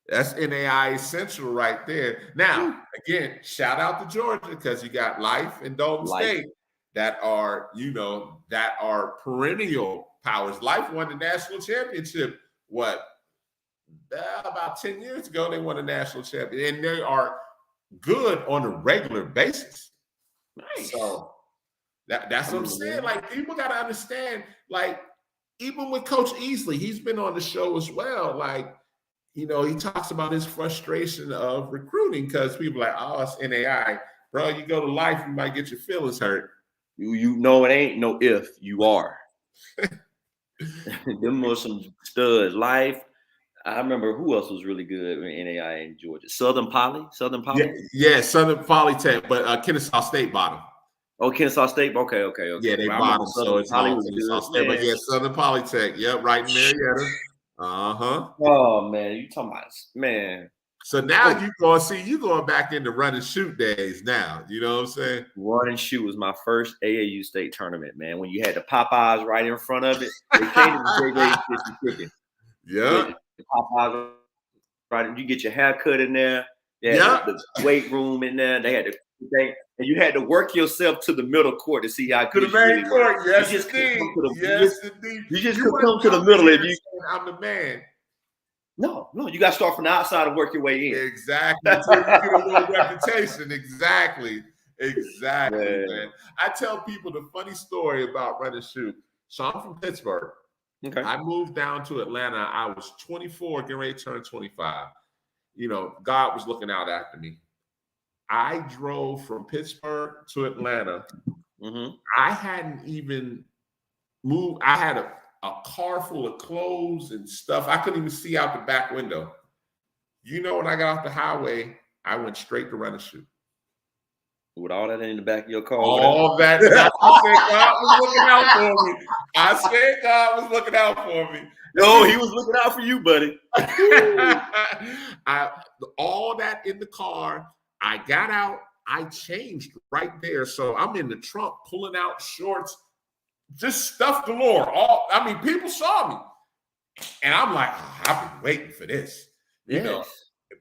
That's NAI essential right there. Now, again, shout out to Georgia because you got Life and Dalton State that are, that are perennial powers. Life won the national championship. About 10 years ago, they won a national championship, and they are good on a regular basis. Nice. So that's what I'm saying. Like, people got to understand, like, even with Coach Easley, he's been on the show as well. Like, he talks about his frustration of recruiting because people are like, oh, it's NAI. Bro, you go to Life, you might get your feelings hurt. You know it ain't no if, you are. Them was some studs. Life. I remember who else was really good in NAI in Georgia. Southern Poly? Yeah, Southern Polytech, but Kennesaw State bottom. Oh, Kennesaw State? Okay. Yeah, they bottom, so it's all Kennesaw State. But yeah, Southern Polytech. Yep, right in Marietta. Oh, man, you talking about, man. So now you're going back into run and shoot days now. You know what I'm saying? Run and shoot was my first AAU state tournament, man. When you had the Popeyes right in front of it, they catered to JJ's chicken. Yeah. The Popeyes, right? You get your hair cut in there. The weight room in there. They had and you had to work yourself to the middle court to see how good to the main court. Yes, you just indeed. You just could come to the middle if you. I'm the man. No, you got to start from the outside and work your way in. Exactly. Until you get a little reputation. Exactly, man. I tell people the funny story about run and shoot. So I'm from Pittsburgh. Okay. I moved down to Atlanta. I was 24, getting ready to turn 25. God was looking out after me. I drove from Pittsburgh to Atlanta. I hadn't even moved. I had a car full of clothes and stuff. I couldn't even see out the back window. When I got off the highway, I went straight to run and shoot. With all that in the back of your car. All that. I said God was looking out for me. I said God was looking out for me. No, he was looking out for you, buddy. All that in the car. I got out. I changed right there. So I'm in the trunk pulling out shorts, just stuff galore. People saw me. And I'm like, I've been waiting for this.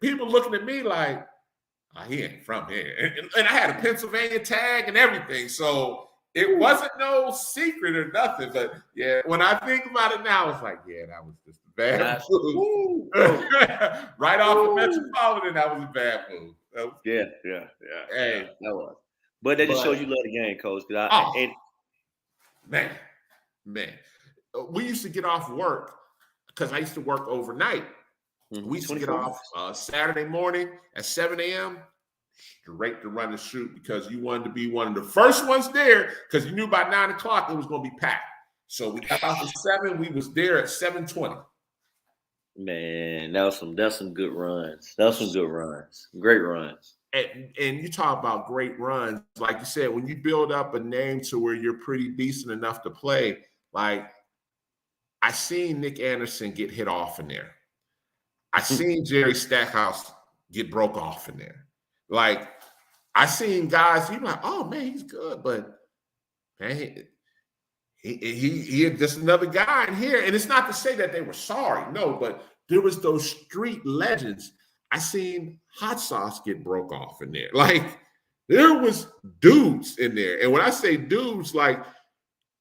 People looking at me like, he ain't from here. And I had a Pennsylvania tag and everything. So it wasn't no secret or nothing. But yeah, when I think about it now, it's like, that was just a bad move. Right off the Metropolitan, that was a bad move. Yeah. Hey, that was. But that just shows you love the game, Coach. Man. We used to get off work because I used to work overnight. We used to get off Saturday morning at 7 a.m. straight to run and shoot because you wanted to be one of the first ones there because you knew by 9 o'clock it was going to be packed. So we got off at 7. We was there at 7:20. Man, that's some good runs. Great runs. And you talk about great runs. Like you said, when you build up a name to where you're pretty decent enough to play, like I seen Nick Anderson get hit off in there. I seen Jerry Stackhouse get broke off in there. Like, I seen guys, you're like, oh, man, he's good. But, man, he just another guy in here. And it's not to say that they were sorry. No, but there was those street legends. I seen Hot Sauce get broke off in there. Like, there was dudes in there. And when I say dudes, like,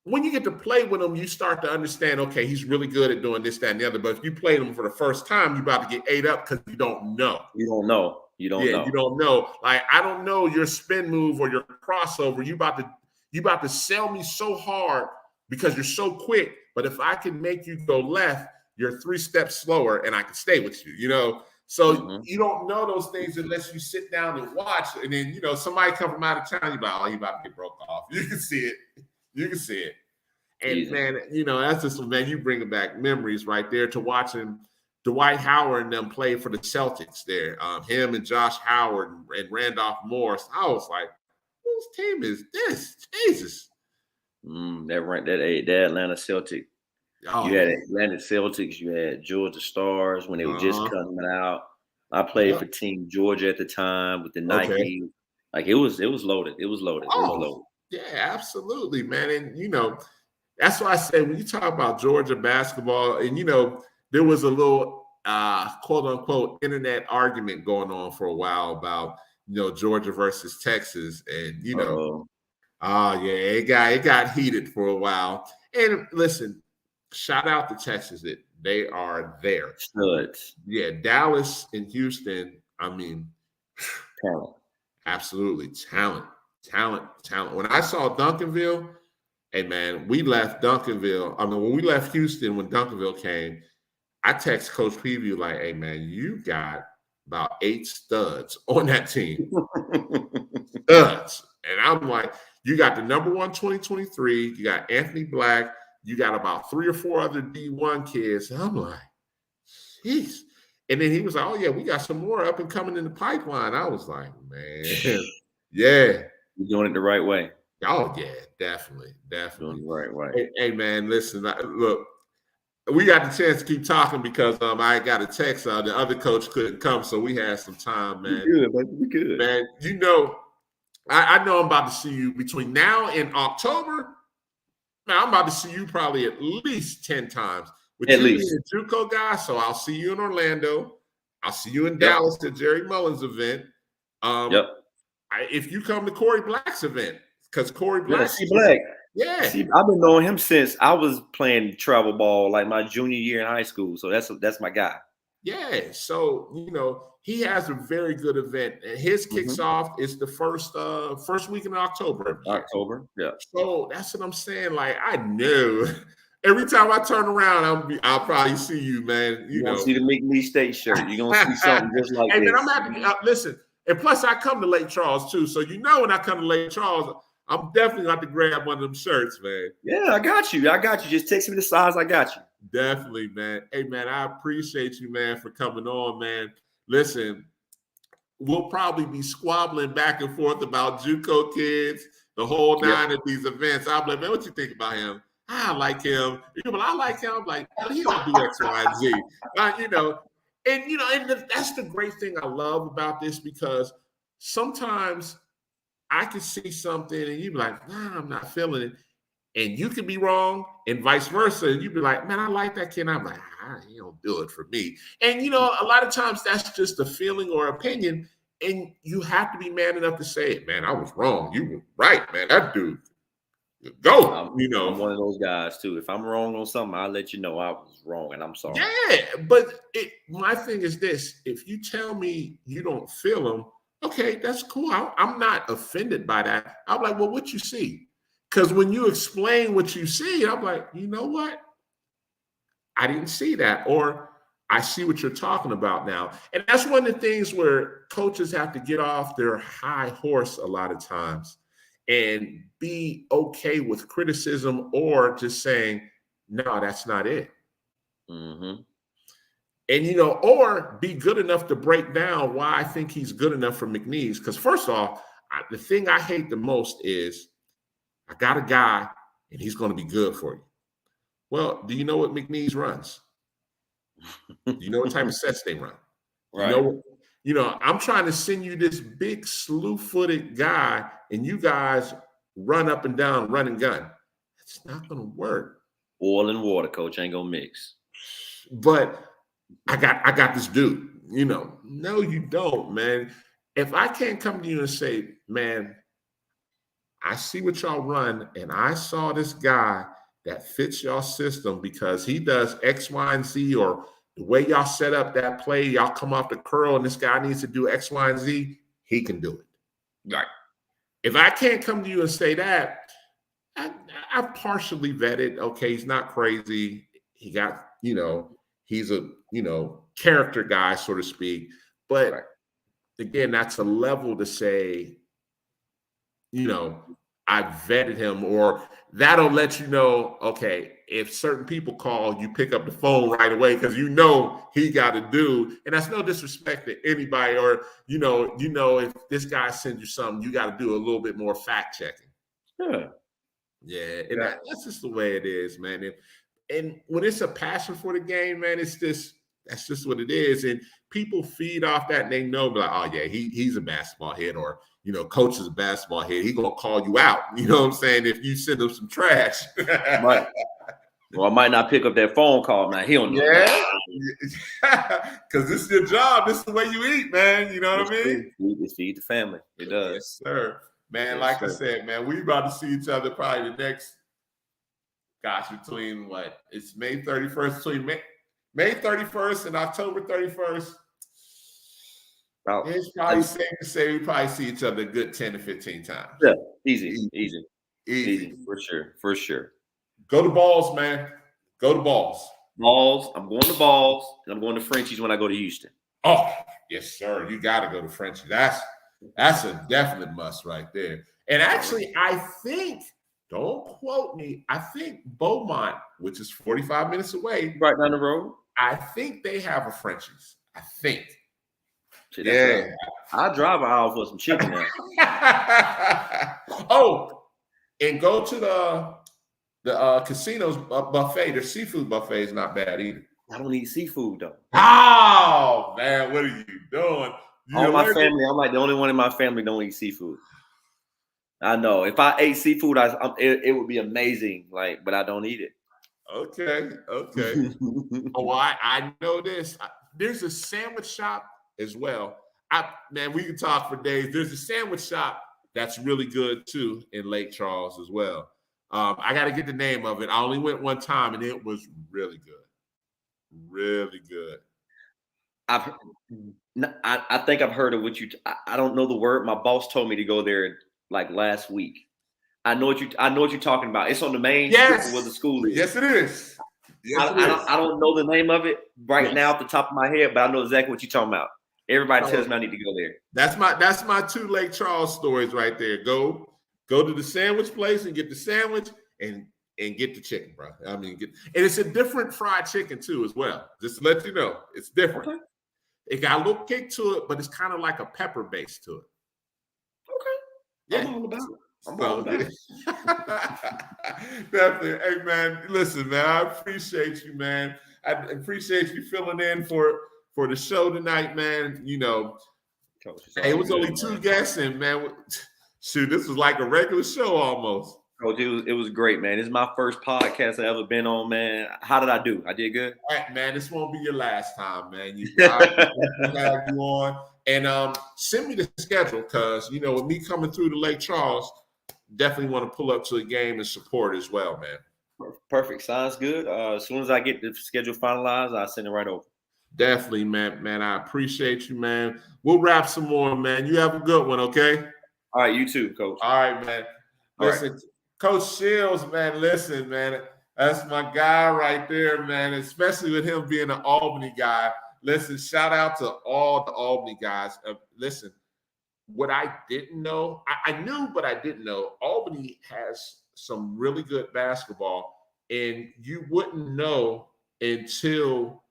when you get to play with him, you start to understand, okay, he's really good at doing this, that, and the other. But if you play him for the first time, you're about to get ate up because you don't know. You don't know. You don't know. Like, I don't know your spin move or your crossover. You about to sell me so hard because you're so quick. But if I can make you go left, you're 3 steps slower and I can stay with you, So you don't know those things unless you sit down and watch. And then, somebody come from out of town, you're like, oh, you about to get broke off. You can see it. And man, that's just, man, you bringing back memories right there to watching Dwight Howard and them play for the Celtics there. Him and Josh Howard and Randolph Morris. I was like, whose team is this? Jesus. That Atlanta Celtic. You had Atlanta Celtics. You had Georgia Stars when they were just coming out. I played for Team Georgia at the time with the Nike. Okay. Like it was loaded. It was loaded. It was loaded. Oh, yeah, absolutely, man. And that's why I say when you talk about Georgia basketball, and there was a little quote unquote internet argument going on for a while about Georgia versus Texas, and Uh-oh. oh yeah, it got heated for a while. And listen, shout out to Texas, they are there. Studs. Yeah, Dallas and Houston, I mean, Talent. absolutely talent. When I saw Duncanville, hey man, we left Duncanville. I mean, when we left Houston, when Duncanville came, I text Coach Preview like, hey man, you got about 8 studs on that team. Studs. And I'm like, you got the number one 2023, you got Anthony Black, you got about 3 or 4 other D1 kids. And I'm like, jeez. And then he was like, oh yeah, we got some more up and coming in the pipeline. I was like, man, yeah. You're doing it the right way. Oh yeah, definitely. Doing it the right way. Hey man, listen, look, we got the chance to keep talking because I got a text. The other coach couldn't come, so we had some time, man. We good. Man, I know I'm about to see you between now and October. Man, I'm about to see you probably at least 10 times. At least. A JUCO guy, so I'll see you in Orlando. I'll see you in Dallas at Jerry Mullins' event. If you come to Corey Black's event, because Corey Black. See Black. Yeah. See, I've been knowing him since I was playing travel ball like my junior year in high school. So that's my guy. Yeah. So, he has a very good event. And his kicks off is the first week in October. October. Yeah. So that's what I'm saying. Like, I knew every time I turn around, I'll probably see you, man. You're gonna see the McNeese State shirt. You're gonna see something just like hey, this. Man, I'm happy. Listen, and plus I come to Lake Charles too. So when I come to Lake Charles, I'm definitely going to grab one of them shirts, man. Yeah, I got you. Just text me the size. I got you. Definitely, man. Hey, man, I appreciate you, man, for coming on, man. Listen, we'll probably be squabbling back and forth about JUCO kids, the whole 9 of these events. I'm like, man, what you think about him? I like him. I like him. I'm like, he don't do X, Y, and Z. And that's the great thing I love about this, because sometimes I can see something and you be like, nah, I'm not feeling it. And you can be wrong and vice versa. And you be like, man, I like that kid. And I'm like, he don't do it for me. And, a lot of times that's just a feeling or opinion. And you have to be man enough to say it, man, I was wrong. You were right, man. That dude, go. I'm one of those guys too. If I'm wrong on something, I'll let you know I was wrong and I'm sorry. Yeah, but my thing is this. If you tell me you don't feel them, okay, that's cool. I'm not offended by that. I'm like, well, what you see? Because when you explain what you see, I'm like, you know what? I didn't see that. Or I see what you're talking about now. And that's one of the things where coaches have to get off their high horse a lot of times and be okay with criticism, or just saying, no, that's not it. Mm-hmm. And, or be good enough to break down why I think he's good enough for McNeese. Because first off, the thing I hate the most is I got a guy and he's going to be good for you. Well, do you know what McNeese runs? Do you know what type of sets they run? Right. I'm trying to send you this big slew-footed guy and you guys run up and down, run and gun. It's not going to work. Oil and water, coach, ain't going to mix. But I got this dude, no, you don't, man. If I can't come to you and say, man, I see what y'all run, and I saw this guy that fits y'all system because he does X, Y, and Z, or the way y'all set up that play, y'all come off the curl, and this guy needs to do X, Y, and Z, he can do it. Right. If I can't come to you and say that, I partially vetted. Okay, he's not crazy. He got, he's a, character guy, so to speak. But again, that's a level to say, I vetted him, or that'll let you know, okay, if certain people call, you pick up the phone right away because he got to do, and that's no disrespect to anybody, or, if this guy sends you something, you got to do a little bit more fact checking. Yeah. And that's just the way it is, man. And when it's a passion for the game, man, it's just, That's just what it is. And people feed off that and they know, like, oh, yeah, he's a basketball head, or, coach is a basketball head. He's going to call you out. You know what I'm saying? If you send him some trash. Right. Well, I might not pick up that phone call, man. He don't know. Yeah. Because this is your job. This is the way you eat, man. You know what I mean? It's feed the family. It does. Yes, sir. Man, Yes, like sir. I said, man, we about to see each other probably the next, between what? It's May 31st, between May 31st and October 31st. Wow. It's probably safe to say we probably see each other a good 10 to 15 times. Yeah, easy. For sure. Go to Balls, man. Go to Balls. Balls. I'm going to Balls, and I'm going to Frenchies when I go to Houston. Oh, yes, sir. You got to go to Frenchies. That's a definite must right there. And actually, I think, don't quote me, I think Beaumont, which is 45 minutes away, Right down the road. I think they have a Frenchies. I think. Shit, Yeah. I'll drive an hour for some chicken now. Oh, and go to the casino's buffet. Their seafood buffet is not bad either. I don't eat seafood though. Oh man, what are you doing? All my family, I'm like the only one in my family don't eat seafood. I know. If I ate seafood, it would be amazing. But I don't eat it. Okay. Oh, I know this. There's a sandwich shop as well. Man, we can talk for days. There's a sandwich shop that's really good too in Lake Charles as well. I got to get the name of it. I only went one time and it was really good. Really good. I think I've heard of what I don't know the word. My boss told me to go there last week. I know what you're talking about. It's on the main strip where the school is. Yes, it is. Yes, I don't know the name of it now off the top of my head, but I know exactly what you're talking about. Everybody tells me I need to go there. That's my two Lake Charles stories right there. Go to the sandwich place and get the sandwich and get the chicken, bro. I mean, and it's a different fried chicken too as well. Just to let you know, it's different. Okay. It got a little kick to it, but it's kind of like a pepper base to it. Okay. Yeah. I'm all about it. Definitely. Hey, man, listen, man, I appreciate you, man. I appreciate you filling in for the show tonight, man. Coach, it was only two guests, and man, shoot, this was like a regular show almost. Coach, it was great, man. This is my first podcast I've ever been on, man. How did I do? I did good? All right, man, this won't be your last time, man. We'll have you on. And send me the schedule because, with me coming through to Lake Charles, definitely want to pull up to a game and support as well, man. Perfect. Sounds good. As soon as I get the schedule finalized, I'll send it right over. Definitely, man. I appreciate you, man. We'll wrap some more, man. You have a good one, okay? All right, you too, Coach. All right, man. Listen, right. Coach Shields, man, listen, man. That's my guy right there, man, especially with him being an Albany guy. Listen, shout out to all the Albany guys. Listen, what I didn't know, I knew, but I didn't know, Albany has some really good basketball, and you wouldn't know until,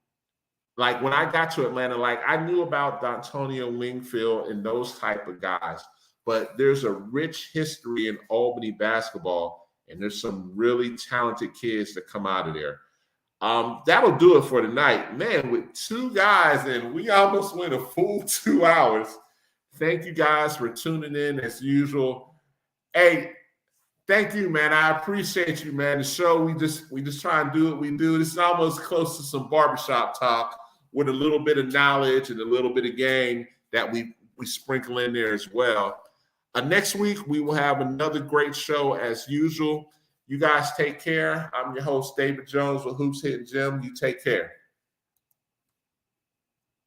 when I got to Atlanta, I knew about D'Antonio Wingfield and those type of guys, but there's a rich history in Albany basketball, and there's some really talented kids that come out of there. That'll do it for tonight. Man, with two guys, and we almost went a full 2 hours. Thank you guys for tuning in as usual. Hey, thank you, man. I appreciate you, man. The show, we just try and do what we do. This is almost close to some barbershop talk with a little bit of knowledge and a little bit of game that we sprinkle in there as well. Next week, we will have another great show as usual. You guys take care. I'm your host, David Jones with Hoops Hitting Gym. You take care.